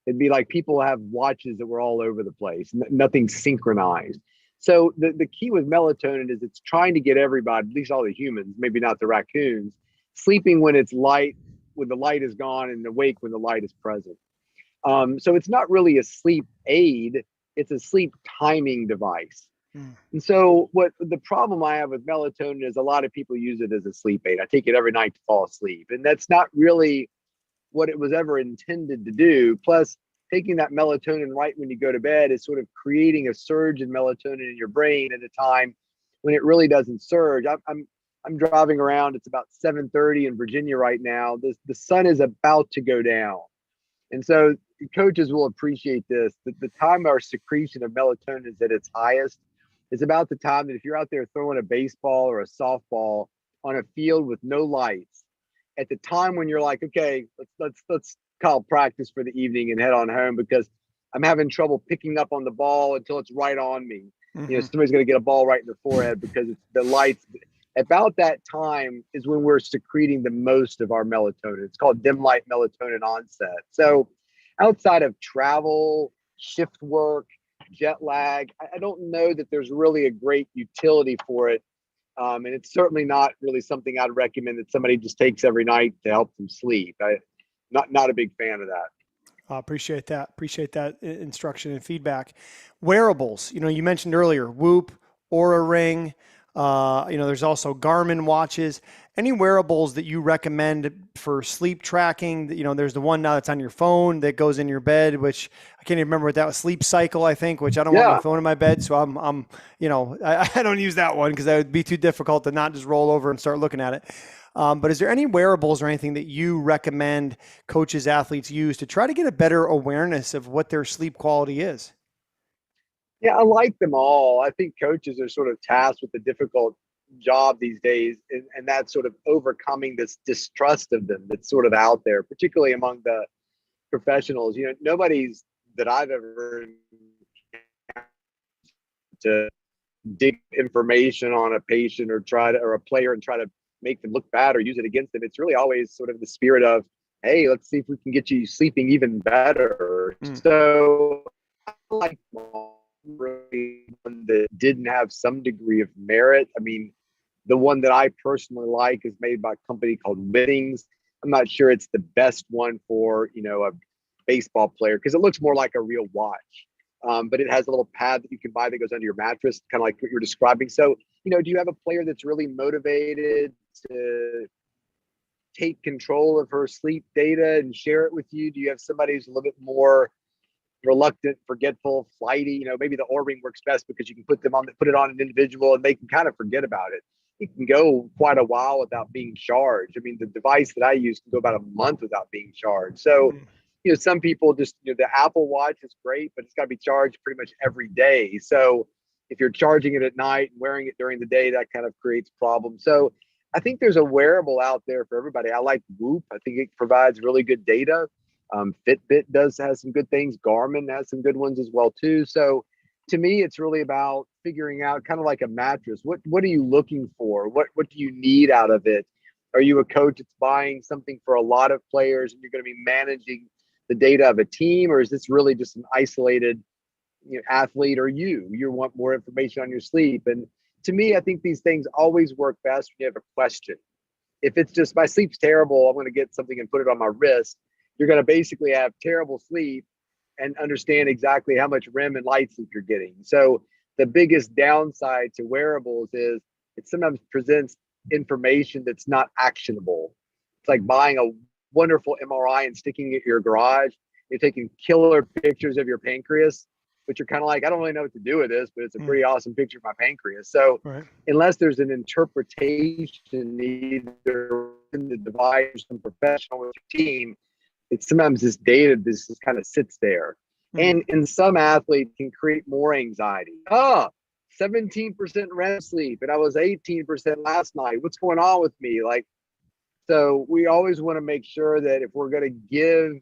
It'd be like people have watches that were all over the place, nothing synchronized. So the key with melatonin is it's trying to get everybody, at least all the humans, maybe not the raccoons, sleeping when it's light, when the light is gone, and awake when the light is present. So it's not really a sleep aid, it's a sleep timing device. And so what the problem I have with melatonin is a lot of people use it as a sleep aid. I take it every night to fall asleep, and that's not really what it was ever intended to do. Plus, taking that melatonin right when you go to bed is sort of creating a surge in melatonin in your brain at a time when it really doesn't surge. I'm driving around. It's about 7:30 in Virginia right now. The sun is about to go down, and so coaches will appreciate this. The time our secretion of melatonin is at its highest is about the time that if you're out there throwing a baseball or a softball on a field with no lights, at the time when you're like, okay, let's call practice for the evening and head on home because I'm having trouble picking up on the ball until it's right on me. You know, somebody's going to get a ball right in the forehead because it's the lights. About that time is when we're secreting the most of our melatonin. It's called dim light melatonin onset. So outside of travel, shift work, jet lag, I don't know that there's really a great utility for it. And it's certainly not really something I'd recommend that somebody just takes every night to help them sleep. Not a big fan of that. Appreciate that. Appreciate that instruction and feedback. Wearables, you know, you mentioned earlier, Whoop, Aura Ring. There's also Garmin watches. Any wearables that you recommend for sleep tracking? You know, there's the one now that's on your phone that goes in your bed, which I can't even remember what that was. Sleep Cycle, I think, which I don't want my phone in my bed. So I don't use that one because that would be too difficult to not just roll over and start looking at it. But is there any wearables or anything that you recommend coaches, athletes use to try to get a better awareness of what their sleep quality is? Yeah, I like them all. I think coaches are sort of tasked with the difficult job these days, and that's sort of overcoming this distrust of them that's sort of out there, particularly among the professionals. You know, nobody's that I've ever to dig information on a patient or a player and try to make them look bad or use it against them. It's really always sort of the spirit of, hey, let's see if we can get you sleeping even better. So I like really one that didn't have some degree of merit. I mean, the one that I personally like is made by a company called Winnings. I'm not sure it's the best one for, you know, a baseball player because it looks more like a real watch. But it has a little pad that you can buy that goes under your mattress, kind of like what you're describing. So, you know, do you have a player that's really motivated to take control of her sleep data and share it with you? Do you have somebody who's a little bit more reluctant, forgetful, flighty? You know, maybe the Oura Ring works best because you can put it on an individual and they can kind of forget about it. It can go quite a while without being charged. I mean, the device that I use can go about a month without being charged. So, you know, some people just, you know, the Apple Watch is great, but it's got to be charged pretty much every day. So if you're charging it at night and wearing it during the day, that kind of creates problems. So I think there's a wearable out there for everybody. I like Whoop. I think it provides really good data. Fitbit has some good things. Garmin has some good ones as well too. So to me, it's really about figuring out, kind of like a mattress. What are you looking for? What do you need out of it? Are you a coach that's buying something for a lot of players and you're going to be managing the data of a team, or is this really just an isolated athlete, or you want more information on your sleep? And to me, I think these things always work best when you have a question. If it's just my sleep's terrible, I'm going to get something and put it on my wrist, you're going to basically have terrible sleep and understand exactly how much REM and light sleep you're getting. So the biggest downside to wearables is it sometimes presents information that's not actionable. It's like buying a wonderful MRI and sticking it in your garage. You're taking killer pictures of your pancreas, but you're kind of like, I don't really know what to do with this, but it's a pretty awesome picture of my pancreas. So unless there's an interpretation, either in the device or some professional with your team, it's sometimes this data, this just kind of sits there. And some athletes can create more anxiety. 17% REM sleep, and I was 18% last night. What's going on with me? Like, so we always want to make sure that if we're going to give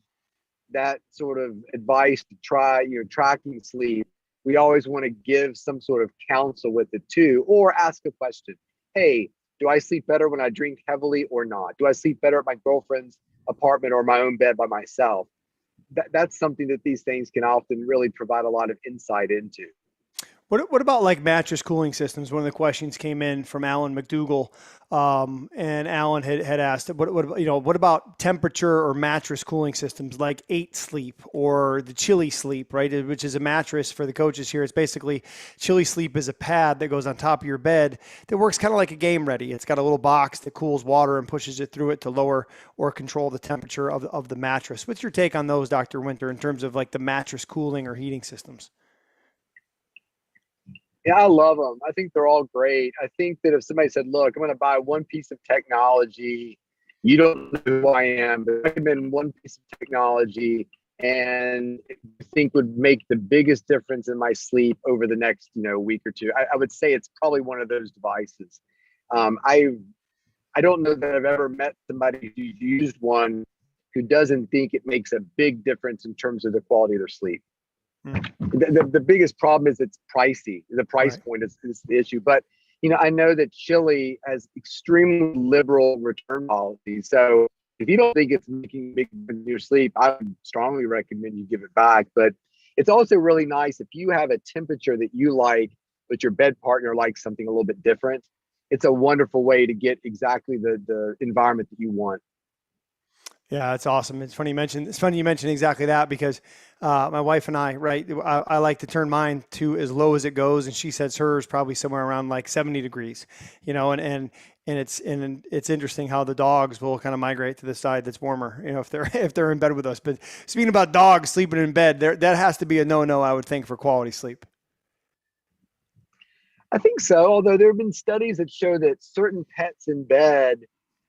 that sort of advice to try, tracking sleep, we always want to give some sort of counsel with it too, or ask a question. Hey, do I sleep better when I drink heavily or not? Do I sleep better at my girlfriend's apartment or my own bed by myself? That's something that these things can often really provide a lot of insight into. What about like mattress cooling systems? One of the questions came in from Alan McDougall, and Alan had asked, what about temperature or mattress cooling systems like 8 Sleep or the Chili Sleep, right? Which is a mattress for the coaches here. It's basically Chili Sleep is a pad that goes on top of your bed that works kind of like a Game Ready. It's got a little box that cools water and pushes it through it to lower or control the temperature of the mattress. What's your take on those, Dr. Winter, in terms of like the mattress cooling or heating systems? Yeah, I love them. I think they're all great. I think that if somebody said, look, I'm going to buy one piece of technology, you don't know who I am, but I recommend one piece of technology and I think would make the biggest difference in my sleep over the next, week or two, I would say it's probably one of those devices. I don't know that I've ever met somebody who's used one who doesn't think it makes a big difference in terms of the quality of their sleep. The biggest problem is it's pricey. The price point is the issue. But, I know that Chili has extremely liberal return policies. So if you don't think it's making a big difference in your sleep, I would strongly recommend you give it back. But it's also really nice if you have a temperature that you like, but your bed partner likes something a little bit different. It's a wonderful way to get exactly the environment that you want. Yeah, that's awesome. It's funny you mentioned exactly that because my wife and I, right, I like to turn mine to as low as it goes, and she says hers probably somewhere around like 70 degrees, and it's interesting how the dogs will kind of migrate to the side that's warmer, if they're in bed with us. But speaking about dogs sleeping in bed, that has to be a no, I would think, for quality sleep. I think so, although there have been studies that show that certain pets in bed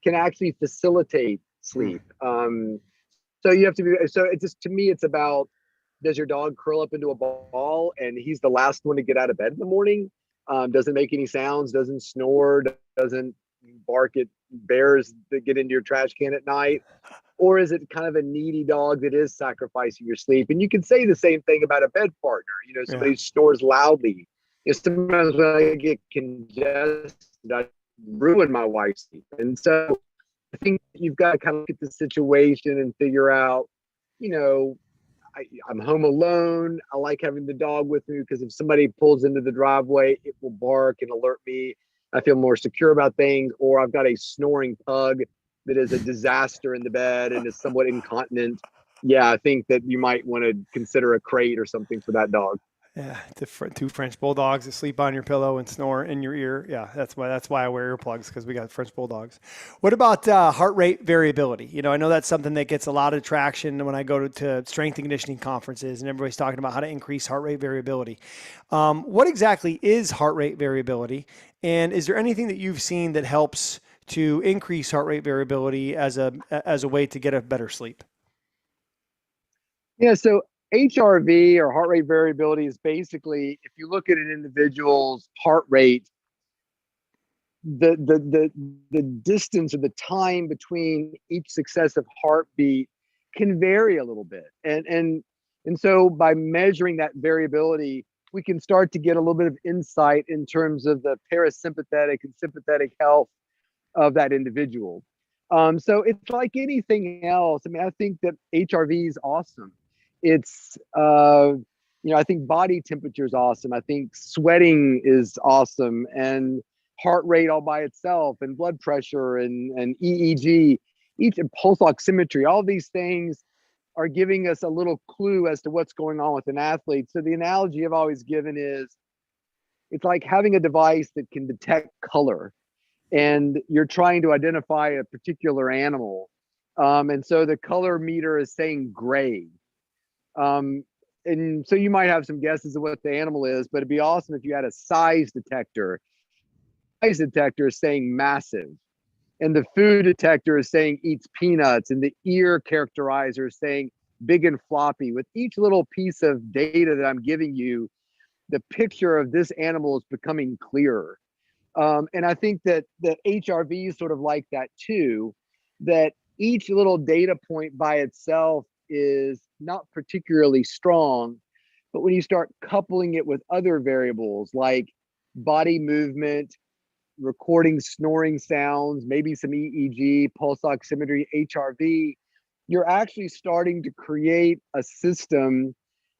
can actually facilitate sleep. So you have to be, so it's just, to me, it's about, does your dog curl up into a ball and he's the last one to get out of bed in the morning? Doesn't make any sounds, doesn't snore, doesn't bark at bears that get into your trash can at night? Or is it kind of a needy dog that is sacrificing your sleep? And you can say the same thing about a bed partner, somebody who snores loudly. Sometimes when I get congested, I ruin my wife's sleep. And so I think you've got to kind of look at the situation and figure out, I'm home alone. I like having the dog with me because if somebody pulls into the driveway, it will bark and alert me. I feel more secure about things. Or I've got a snoring pug that is a disaster in the bed and is somewhat incontinent. Yeah, I think that you might want to consider a crate or something for that dog. Yeah, two French bulldogs that sleep on your pillow and snore in your ear. Yeah, that's why I wear earplugs, because we got French bulldogs. What about heart rate variability? I know that's something that gets a lot of traction when I go to strength and conditioning conferences, and everybody's talking about how to increase heart rate variability. What exactly is heart rate variability, and is there anything that you've seen that helps to increase heart rate variability as a way to get a better sleep? Yeah, so HRV, or heart rate variability, is basically, if you look at an individual's heart rate, the distance or the time between each successive heartbeat can vary a little bit. And so by measuring that variability, we can start to get a little bit of insight in terms of the parasympathetic and sympathetic health of that individual. So it's like anything else. I mean, I think that HRV is awesome. It's, I think body temperature is awesome. I think sweating is awesome, and heart rate all by itself, and blood pressure, and EEG, each and pulse oximetry, all these things are giving us a little clue as to what's going on with an athlete. So the analogy I've always given is it's like having a device that can detect color, and you're trying to identify a particular animal. And so the color meter is saying gray. And so you might have some guesses of what the animal is, but it'd be awesome if you had a size detector. Size detector is saying massive, and the food detector is saying eats peanuts, and the ear characterizer is saying big and floppy. With each little piece of data that I'm giving you, the picture of this animal is becoming clearer. And I think that HRV is sort of like that too, that each little data point by itself is not particularly strong, but when you start coupling it with other variables like body movement, recording snoring sounds, maybe some EEG, pulse oximetry, HRV, you're actually starting to create a system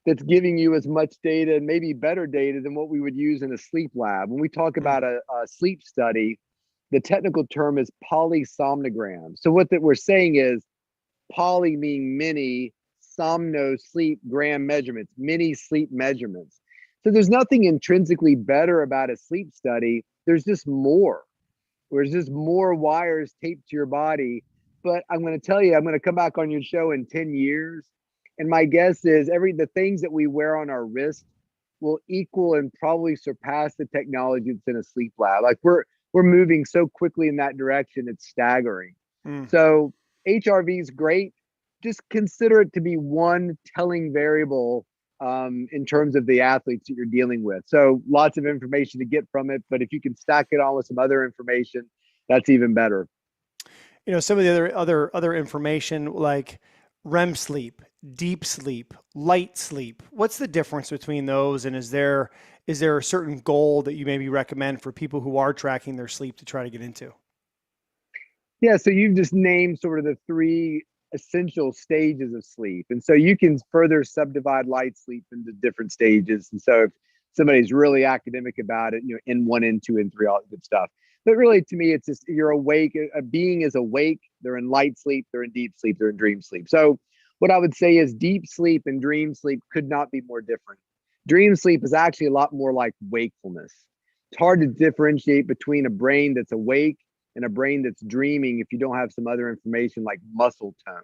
that's giving you as much data and maybe better data than what we would use in a sleep lab. When we talk about a sleep study, the technical term is polysomnogram. So what that we're saying is poly meaning many, somno sleep, gram measurements, many sleep measurements. So there's nothing intrinsically better about a sleep study. There's just more. There's just more wires taped to your body. But I'm going to tell you, I'm going to come back on your show in 10 years. And my guess is the things that we wear on our wrist will equal and probably surpass the technology that's in a sleep lab. Like we're moving so quickly in that direction, it's staggering. So HRV is great. Just consider it to be one telling variable in terms of the athletes that you're dealing with. So lots of information to get from it, but if you can stack it on with some other information, that's even better. Some of the other information like REM sleep, deep sleep, light sleep. What's the difference between those? And is there a certain goal that you maybe recommend for people who are tracking their sleep to try to get into? Yeah, so you've just named sort of the three essential stages of sleep. And so you can further subdivide light sleep into different stages. And so if somebody's really academic about it, N1, N2, N3, all that good stuff. But really, to me, it's just you're awake. A being is awake. They're in light sleep. They're in deep sleep. They're in dream sleep. So what I would say is deep sleep and dream sleep could not be more different. Dream sleep is actually a lot more like wakefulness. It's hard to differentiate between a brain that's awake and a brain that's dreaming if you don't have some other information like muscle tone.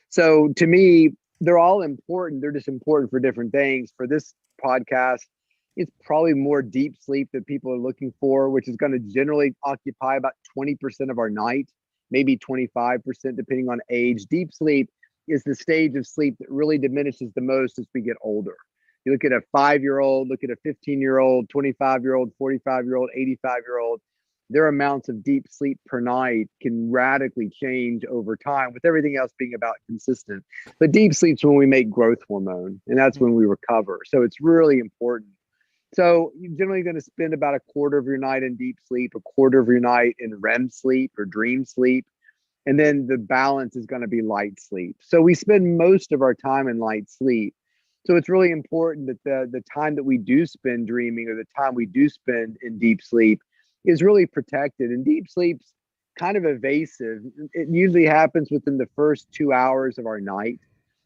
So to me, they're all important. They're just important for different things. For this podcast, it's probably more deep sleep that people are looking for, which is going to generally occupy about 20% of our night, maybe 25%, depending on age. Deep sleep is the stage of sleep that really diminishes the most as we get older. You look at a 5-year-old, look at a 15-year-old, 25-year-old, 45-year-old, 85-year-old, their amounts of deep sleep per night can radically change over time, with everything else being about consistent. But deep sleep's when we make growth hormone, and that's when we recover. So it's really important. So you're generally going to spend about a quarter of your night in deep sleep, a quarter of your night in REM sleep or dream sleep, and then the balance is going to be light sleep. So we spend most of our time in light sleep. So it's really important that the time that we do spend dreaming, or the time we do spend in deep sleep, is really protected. And deep sleep's kind of evasive. It usually happens within the first 2 hours of our night.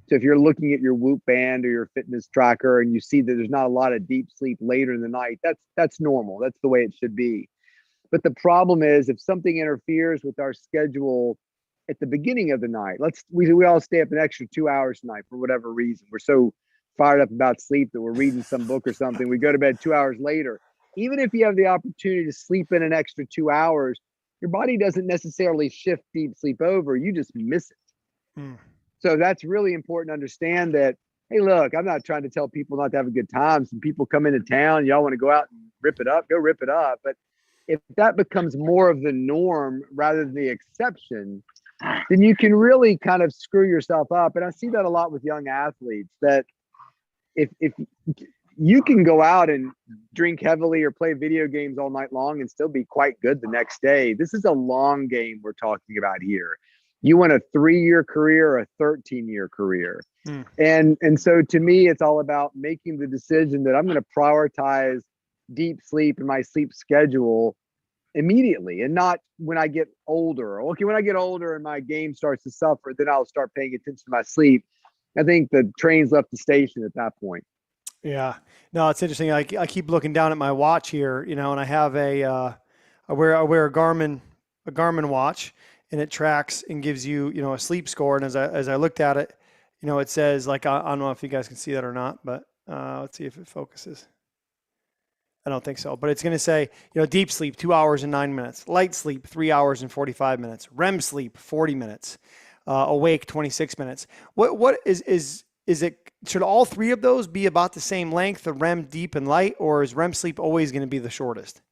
So if you're looking at your Whoop band or your fitness tracker and you see that there's not a lot of deep sleep later in the night, that's normal. That's the way it should be. But the problem is if something interferes with our schedule at the beginning of the night, we all stay up an extra 2 hours tonight for whatever reason. We're so fired up about sleep that we're reading some book or something. We go to bed 2 hours later. Even if you have the opportunity to sleep in an extra 2 hours, your body doesn't necessarily shift deep sleep over. You just miss it. So that's really important to understand that, hey, look, I'm not trying to tell people not to have a good time. Some people come into town, y'all want to go out and rip it up, go rip it up. But if that becomes more of the norm rather than the exception, then you can really kind of screw yourself up. And I see that a lot with young athletes, that if you can go out and drink heavily or play video games all night long and still be quite good the next day. This is a long game we're talking about here. You want a 3-year career or a 13-year career. And so to me, it's all about making the decision that I'm going to prioritize deep sleep in my sleep schedule immediately and not when I get older. Okay, when I get older and my game starts to suffer, then I'll start paying attention to my sleep. I think the train's left the station at that point. Yeah, no, it's interesting. I keep looking down at my watch here, and I have I wear a Garmin watch, and it tracks and gives you, a sleep score. And as I looked at it, it says, like, I don't know if you guys can see that or not, but let's see if it focuses. I don't think so, but it's going to say, deep sleep, 2 hours and 9 minutes, light sleep, 3 hours and 45 minutes, REM sleep, 40 minutes, awake, 26 minutes. What is it, should all three of those be about the same length, the REM, deep, and light, or is REM sleep always going to be the shortest?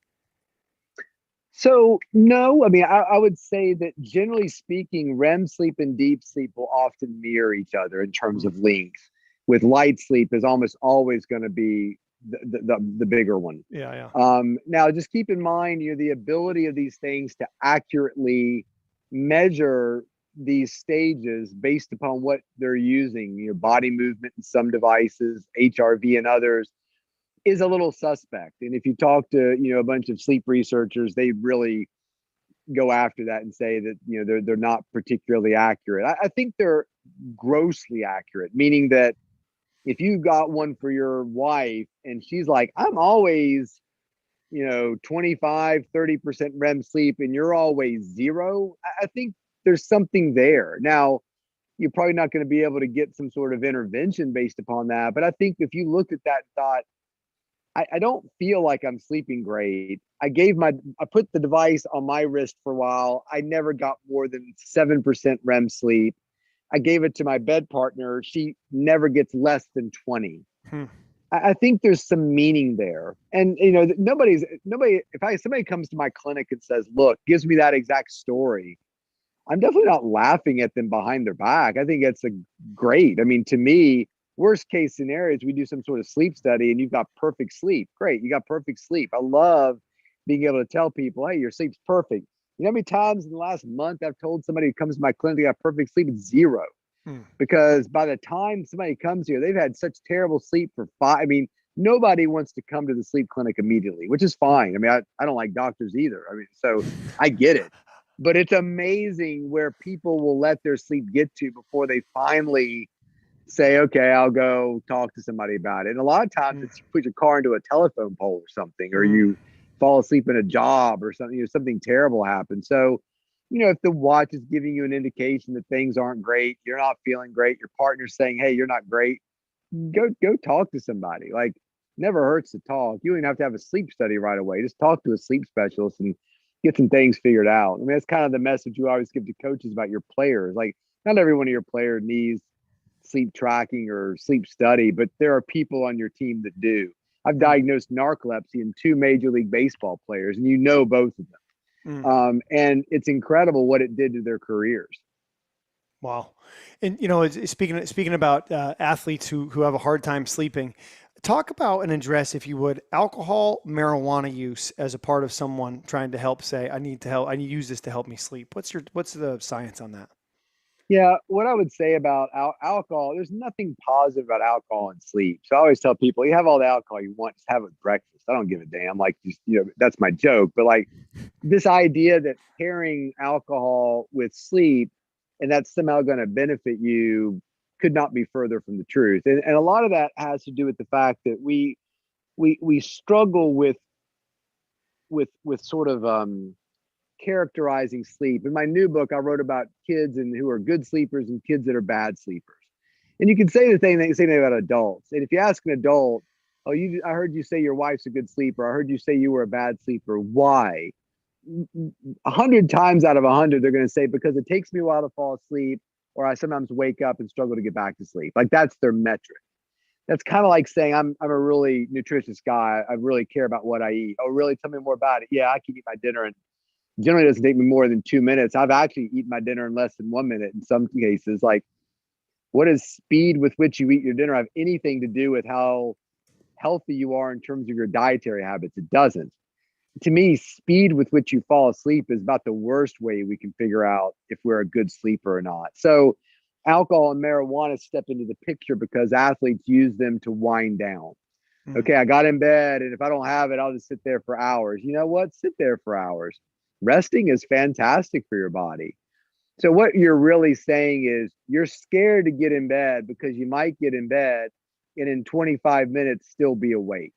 So no, I mean, I would say that generally speaking, REM sleep and deep sleep will often mirror each other in terms of length, with light sleep is almost always going to be the bigger one. Yeah. Now just keep in mind, the ability of these things to accurately measure these stages based upon what they're using, body movement in some devices, HRV and others, is a little suspect. And if you talk to, a bunch of sleep researchers, they really go after that and say that, they're not particularly accurate. I think they're grossly accurate, meaning that if you got one for your wife and she's like, I'm always, 25, 30% REM sleep and you're always zero, I think there's something there. Now, you're probably not going to be able to get some sort of intervention based upon that. But I think if you looked at that and thought, I don't feel like I'm sleeping great. I put the device on my wrist for a while. I never got more than 7% REM sleep. I gave it to my bed partner. She never gets less than 20. I think there's some meaning there. And, if somebody comes to my clinic and says, look, gives me that exact story, I'm definitely not laughing at them behind their back. I think it's great. I mean, to me, worst case scenario is we do some sort of sleep study and you've got perfect sleep. Great. You got perfect sleep. I love being able to tell people, hey, your sleep's perfect. You know how many times in the last month I've told somebody who comes to my clinic they got perfect sleep? It's zero. Because by the time somebody comes here, they've had such terrible sleep for 5. I mean, nobody wants to come to the sleep clinic immediately, which is fine. I mean, I don't like doctors either. I mean, so I get it. But it's amazing where people will let their sleep get to before they finally say, okay, I'll go talk to somebody about it. And a lot of times it's you put your car into a telephone pole or something, or you fall asleep in a job or something, something terrible happens. So, if the watch is giving you an indication that things aren't great, you're not feeling great, your partner's saying, hey, you're not great, go talk to somebody. Like, never hurts to talk. You don't even have to have a sleep study right away. Just talk to a sleep specialist and get some things figured out. I mean, that's kind of the message you always give to coaches about your players. Like, not every one of your players needs sleep tracking or sleep study, but there are people on your team that do. I've diagnosed narcolepsy in 2 Major League Baseball players, and both of them. And it's incredible what it did to their careers. Wow. And, speaking about athletes who have a hard time sleeping, talk about and address, if you would, alcohol, marijuana use as a part of someone trying to help say, I need to use this to help me sleep. What's the science on that? Yeah, what I would say about alcohol, there's nothing positive about alcohol and sleep. So I always tell people, you have all the alcohol you want, just have it with breakfast. I don't give a damn. Like, that's my joke. But like this idea that pairing alcohol with sleep and that's somehow going to benefit you could not be further from the truth. And a lot of that has to do with the fact that we struggle with sort of characterizing sleep. In my new book, I wrote about kids who are good sleepers and kids that are bad sleepers. And you can say the same thing about adults. And if you ask an adult, I heard you say your wife's a good sleeper. I heard you say you were a bad sleeper. Why? 100 times out of 100, they're going to say, because it takes me a while to fall asleep, or I sometimes wake up and struggle to get back to sleep. Like, that's their metric. That's kind of like saying I'm a really nutritious guy. I really care about what I eat. Oh, really? Tell me more about it. Yeah, I can eat my dinner and generally doesn't take me more than 2 minutes. I've actually eaten my dinner in less than 1 minute in some cases. Like, what does speed with which you eat your dinner have anything to do with how healthy you are in terms of your dietary habits. It doesn't. To me, speed with which you fall asleep is about the worst way we can figure out if we're a good sleeper or not. So alcohol and marijuana step into the picture because athletes use them to wind down. Okay, I got in bed, and if I don't have it, I'll just sit there for hours. You know what? Sit there for hours. Resting is fantastic for your body. So what you're really saying is you're scared to get in bed because you might get in bed and in 25 minutes still be awake.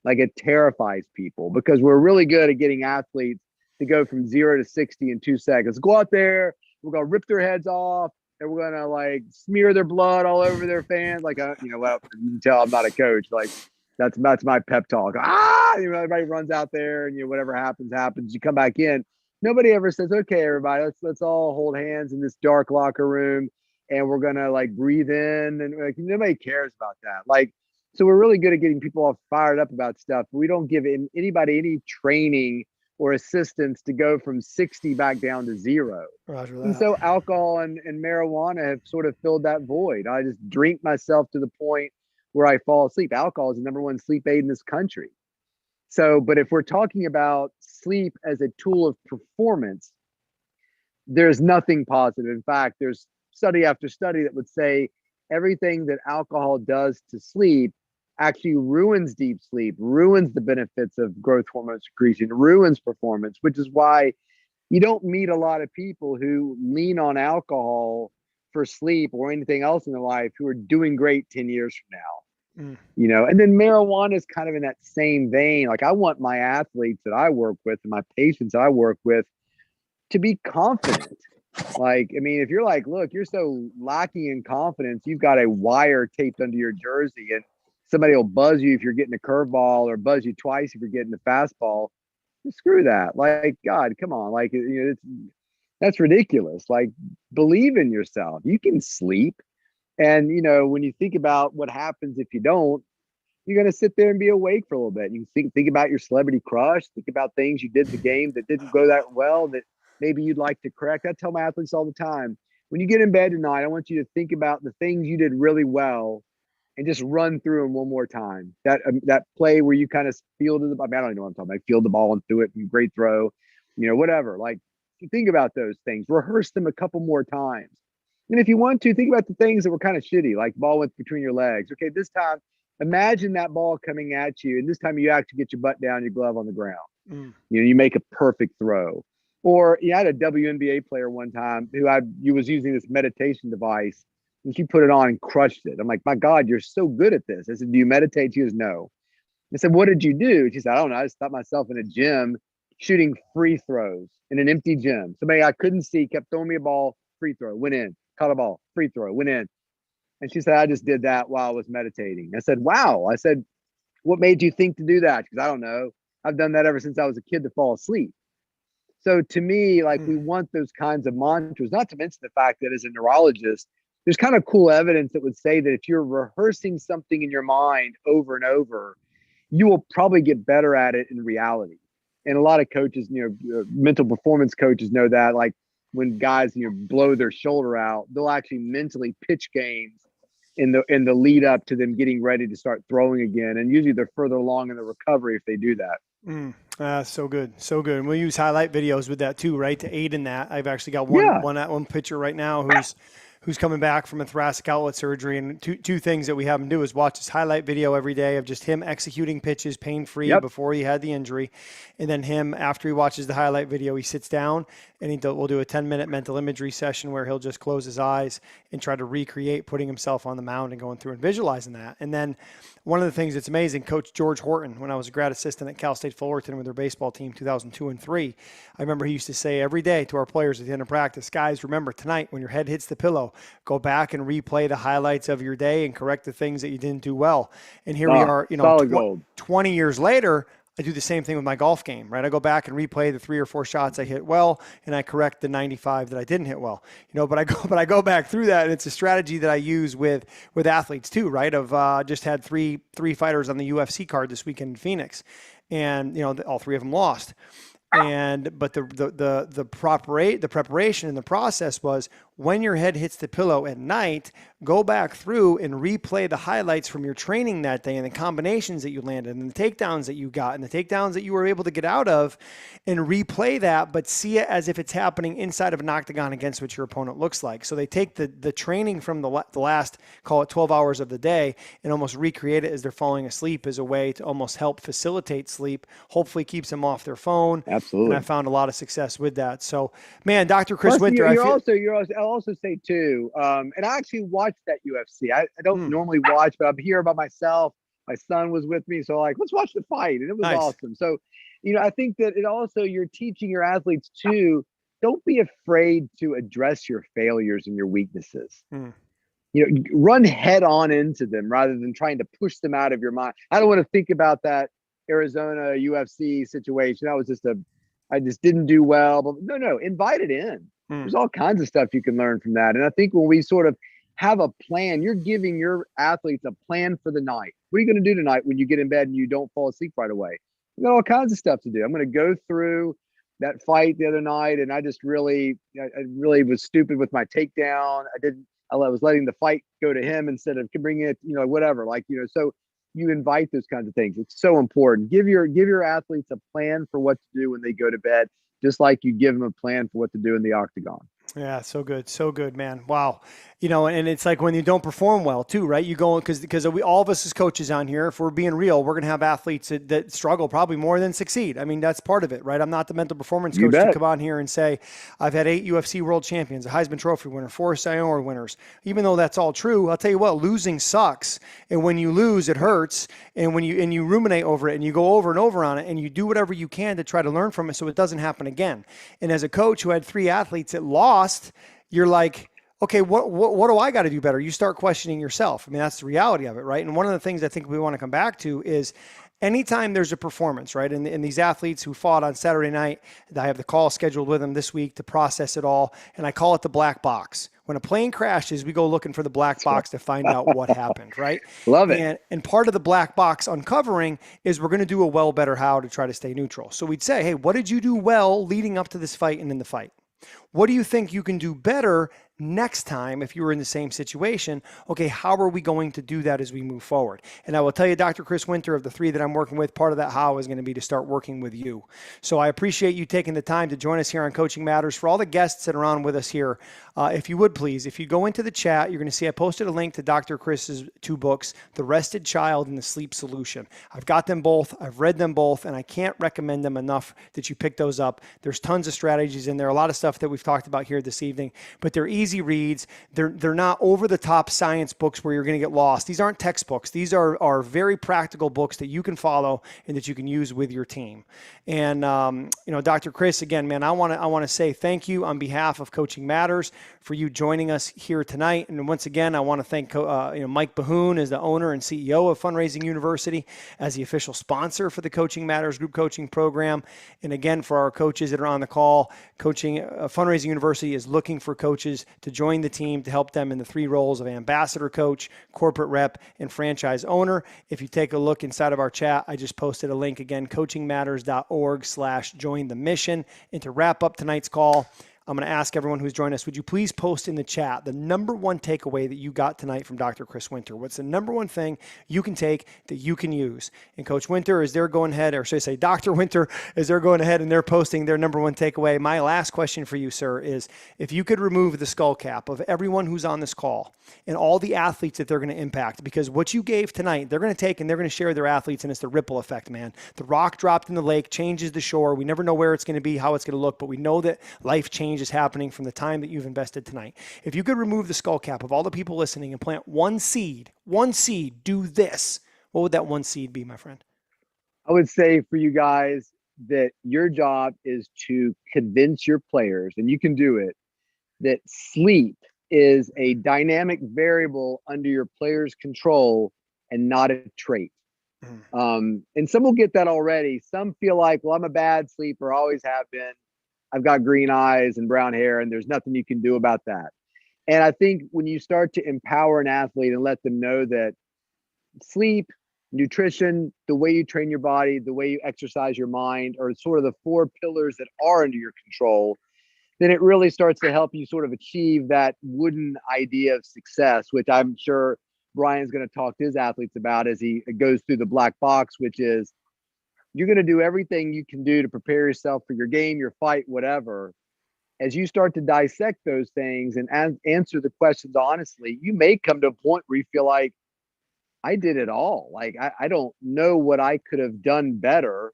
Like, it terrifies people because we're really good at getting athletes to go from 0 to 60 in 2 seconds. Go out there, we're going to rip their heads off, and we're going to like smear their blood all over their fans. Like, you know, well, you can tell I'm not a coach. Like, that's my pep talk. You know, everybody runs out there, and you know, whatever happens. You come back in. Nobody ever says, okay, everybody, let's all hold hands in this dark locker room, and we're gonna like breathe in, and like nobody cares about that. Like, so we're really good at getting people all fired up about stuff, but we don't give anybody any training or assistance to go from 60 back down to 0. Roger that. And so alcohol and marijuana have sort of filled that void. I just drink myself to the point where I fall asleep. Alcohol is the #1 sleep aid in this country. So, but if we're talking about sleep as a tool of performance, there's nothing positive. In fact, there's study after study that would say everything that alcohol does to sleep actually ruins deep sleep, ruins the benefits of growth hormone secretion, ruins performance, which is why you don't meet a lot of people who lean on alcohol for sleep or anything else in their life who are doing great 10 years from now. You know, and then marijuana is kind of in that same vein. Like, I want my athletes that I work with and my patients that I work with to be confident. Like, I mean, if you're like, look, you're so lacking in confidence, you've got a wire taped under your jersey and somebody will buzz you if you're getting a curveball or buzz you twice if you're getting a fastball. Screw that. Like, God, come on. Like, you know, that's ridiculous. Like, believe in yourself. You can sleep. And, you know, when you think about what happens if you don't, you're going to sit there and be awake for a little bit. You think about your celebrity crush, think about things you did in the game that didn't go that well, that maybe you'd like to correct. I tell my athletes all the time, when you get in bed tonight, I want you to think about the things you did really well and just run through them one more time. That play where you kind of fielded the ball. I mean, I don't even know what I'm talking about. Field the ball and threw it and great throw, you know, whatever. Like, think about those things, rehearse them a couple more times. And if you want to, think about the things that were kind of shitty, like ball went between your legs. Okay, this time, imagine that ball coming at you, and this time you actually get your butt down, your glove on the ground. You know, you make a perfect throw. Or you had a WNBA player one time who was using this meditation device, and she put it on and crushed it. I'm like, my God, you're so good at this. I said, do you meditate? She goes, no. I said, what did you do? She said, I don't know. I just thought myself in a gym shooting free throws in an empty gym. Somebody I couldn't see kept throwing me a ball, free throw, went in. Caught a ball, free throw, went in. And she said, I just did that while I was meditating. I said, wow. I said, what made you think to do that? Because I don't know. I've done that ever since I was a kid to fall asleep. So to me, like, we want those kinds of mantras, not to mention the fact that as a neurologist, there's kind of cool evidence that would say that if you're rehearsing something in your mind over and over, you will probably get better at it in reality. And a lot of coaches, you know, mental performance coaches know that, like, when guys, you know, blow their shoulder out, they'll actually mentally pitch games in the lead up to them getting ready to start throwing again. And usually they're further along in the recovery if they do that. So good. So good. And we'll use highlight videos with that too, right? To aid in that. I've actually got one pitcher right now who's coming back from a thoracic outlet surgery. And two things that we have him do is watch his highlight video every day of just him executing pitches pain-free before he had the injury. And then him, after he watches the highlight video, he sits down and we'll do a 10-minute mental imagery session where he'll just close his eyes and try to recreate putting himself on the mound and going through and visualizing that. And then one of the things that's amazing, Coach George Horton, when I was a grad assistant at Cal State Fullerton with their baseball team, 2002 and 3, I remember he used to say every day to our players at the end of practice, guys, remember tonight when your head hits the pillow, go back and replay the highlights of your day and correct the things that you didn't do well. And here we are, you know, 20 years later, I do the same thing with my golf game, right? I go back and replay the 3 or 4 shots I hit well, and I correct the 95 that I didn't hit well. You know, but I go back through that, and it's a strategy that I use with athletes too, right? Just had three fighters on the UFC card this weekend in Phoenix, and you know, all 3 of them lost. But the preparation and the process was, when your head hits the pillow at night, go back through and replay the highlights from your training that day and the combinations that you landed and the takedowns that you got and the takedowns that you were able to get out of, and replay that, but see it as if it's happening inside of an octagon against what your opponent looks like. So they take the training from the last, call it 12 hours of the day, and almost recreate it as they're falling asleep as a way to almost help facilitate sleep, hopefully keeps them off their phone. Absolutely. And I found a lot of success with that. So, man, Dr. Chris Plus, Winter, I'll also say too, and I actually watched that UFC. I don't normally watch, but I'm here by myself. My son was with me, so like, let's watch the fight, and it was Nice. awesome. So, I think that it also, you're teaching your athletes too, don't be afraid to address your failures and your weaknesses. Run head on into them rather than trying to push them out of your mind. I don't want to think about that Arizona UFC situation. That was I just didn't do well, but no, invite it in. There's all kinds of stuff you can learn from that. And I think when we sort of have a plan, you're giving your athletes a plan for the night. What are you going to do tonight when you get in bed and you don't fall asleep right away? You got all kinds of stuff to do. I'm going to go through that fight the other night, and I really was stupid with my takedown. I was letting the fight go to him instead of bringing it, whatever. So you invite those kinds of things. It's so important. Give your athletes a plan for what to do when they go to bed, just like you give them a plan for what to do in the octagon. Yeah, so good. So good, man. Wow. And it's like when you don't perform well too, right? You go, because all of us as coaches on here, if we're being real, we're going to have athletes that struggle probably more than succeed. I mean, that's part of it, right? I'm not the mental performance coach to come on here and say, I've had 8 UFC world champions, a Heisman Trophy winner, 4 Cy Young Award winners. Even though that's all true, I'll tell you what, losing sucks. And when you lose, it hurts. And when you ruminate over it and you go over and over on it and you do whatever you can to try to learn from it so it doesn't happen again. And as a coach who had 3 athletes that lost, you're like, okay, what do I got to do better? You start questioning yourself. I mean, that's the reality of it, right? And one of the things I think we want to come back to is anytime there's a performance, right? And these athletes who fought on Saturday night, I have the call scheduled with them this week to process it all. And I call it the black box. When a plane crashes, we go looking for the black box to find out what happened, right? Love it. And part of the black box uncovering is we're going to do a well, better, how to try to stay neutral. So we'd say, hey, what did you do well leading up to this fight and in the fight? What do you think you can do better next time if you were in the same situation? Okay, how are we going to do that as we move forward? And I will tell you, Dr. Chris Winter, of the 3 that I'm working with, part of that how is going to be to start working with you. So I appreciate you taking the time to join us here on Coaching Matters. For all the guests that are on with us here, if you would please, if you go into the chat, you're going to see I posted a link to Dr. Chris's 2 books, The Rested Child and The Sleep Solution. I've got them both. I've read them both, and I can't recommend them enough that you pick those up. There's tons of strategies in there, a lot of stuff that we've talked about here this evening, but they're easy reads. They're not over-the-top science books where you're going to get lost. These aren't textbooks. These are very practical books that you can follow and that you can use with your team. And Dr. Chris, again, man, I want to say thank you on behalf of Coaching Matters for you joining us here tonight. And once again, I want to thank Mike Bahoon as the owner and CEO of Fundraising University, as the official sponsor for the Coaching Matters group coaching program. And again, for our coaches that are on the call, Fundraising University is looking for coaches to join the team to help them in the 3 roles of ambassador coach, corporate rep, and franchise owner. If you take a look inside of our chat, I just posted a link again, coachingmatters.org/join the mission. And to wrap up tonight's call, I'm going to ask everyone who's joined us, would you please post in the chat the number 1 takeaway that you got tonight from Dr. Chris Winter? What's the number 1 thing you can take that you can use? And Coach Winter, as they're going ahead, or should I say Dr. Winter, as they're going ahead and they're posting their number 1 takeaway, my last question for you, sir, is if you could remove the skull cap of everyone who's on this call and all the athletes that they're going to impact, because what you gave tonight, they're going to take and they're going to share their athletes, and it's the ripple effect, man. The rock dropped in the lake changes the shore. We never know where it's going to be, how it's going to look, but we know that life change is happening from the time that you've invested tonight. If you could remove the skull cap of all the people listening and plant one seed, do this, what would that one seed be, my friend? I would say for you guys that your job is to convince your players, and you can do it, that sleep is a dynamic variable under your player's control and not a trait. And some will get that already. Some feel like, well, I'm a bad sleeper, always have been. I've got green eyes and brown hair, and there's nothing you can do about that. And I think when you start to empower an athlete and let them know that sleep, nutrition, the way you train your body, the way you exercise your mind are sort of the 4 pillars that are under your control, then it really starts to help you sort of achieve that wooden idea of success, which I'm sure Brian's going to talk to his athletes about as he goes through the black box, which is you're going to do everything you can do to prepare yourself for your game, your fight, whatever. As you start to dissect those things and answer the questions honestly, you may come to a point where you feel like, I did it all. Like, I don't know what I could have done better.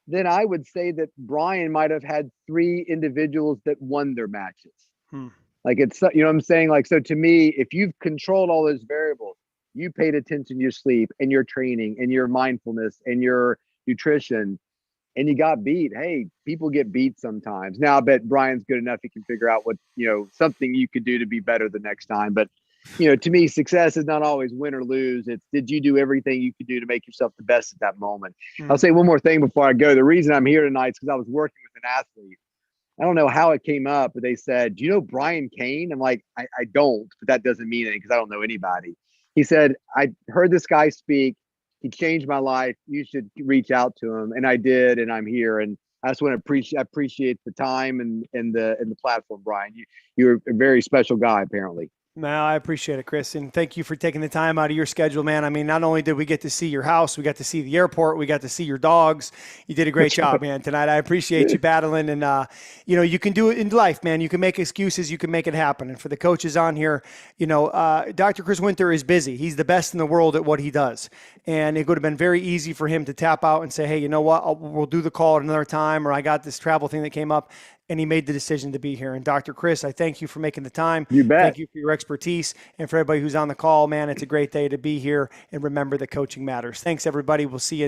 Then I would say that Brian might have had 3 individuals that won their matches. Like, it's, you know what I'm saying? Like, so to me, if you've controlled all those variables, you paid attention to your sleep and your training and your mindfulness and your nutrition, and you got beat. Hey, people get beat sometimes. Now, I bet Brian's good enough. He can figure out what, something you could do to be better the next time. But, to me, success is not always win or lose. It's, did you do everything you could do to make yourself the best at that moment? I'll say one more thing before I go. The reason I'm here tonight is because I was working with an athlete. I don't know how it came up, but they said, do you know Brian Cain? I'm like, I don't, but that doesn't mean anything because I don't know anybody. He said, I heard this guy speak. He changed my life. You should reach out to him. And I did, and I'm here. And I just want to appreciate the time and the platform, Brian. You're a very special guy, apparently. No, I appreciate it, Chris. And thank you for taking the time out of your schedule, man. I mean, not only did we get to see your house, we got to see the airport, we got to see your dogs. You did a great job, man, tonight. I appreciate you battling. And, you can do it in life, man. You can make excuses. You can make it happen. And for the coaches on here, Dr. Chris Winter is busy. He's the best in the world at what he does. And it would have been very easy for him to tap out and say, hey, you know what? We'll do the call at another time, or I got this travel thing that came up. And he made the decision to be here. And Dr. Chris, I thank you for making the time. You bet. Thank you for your expertise. And for everybody who's on the call, man, it's a great day to be here. And remember that coaching matters. Thanks, everybody. We'll see you in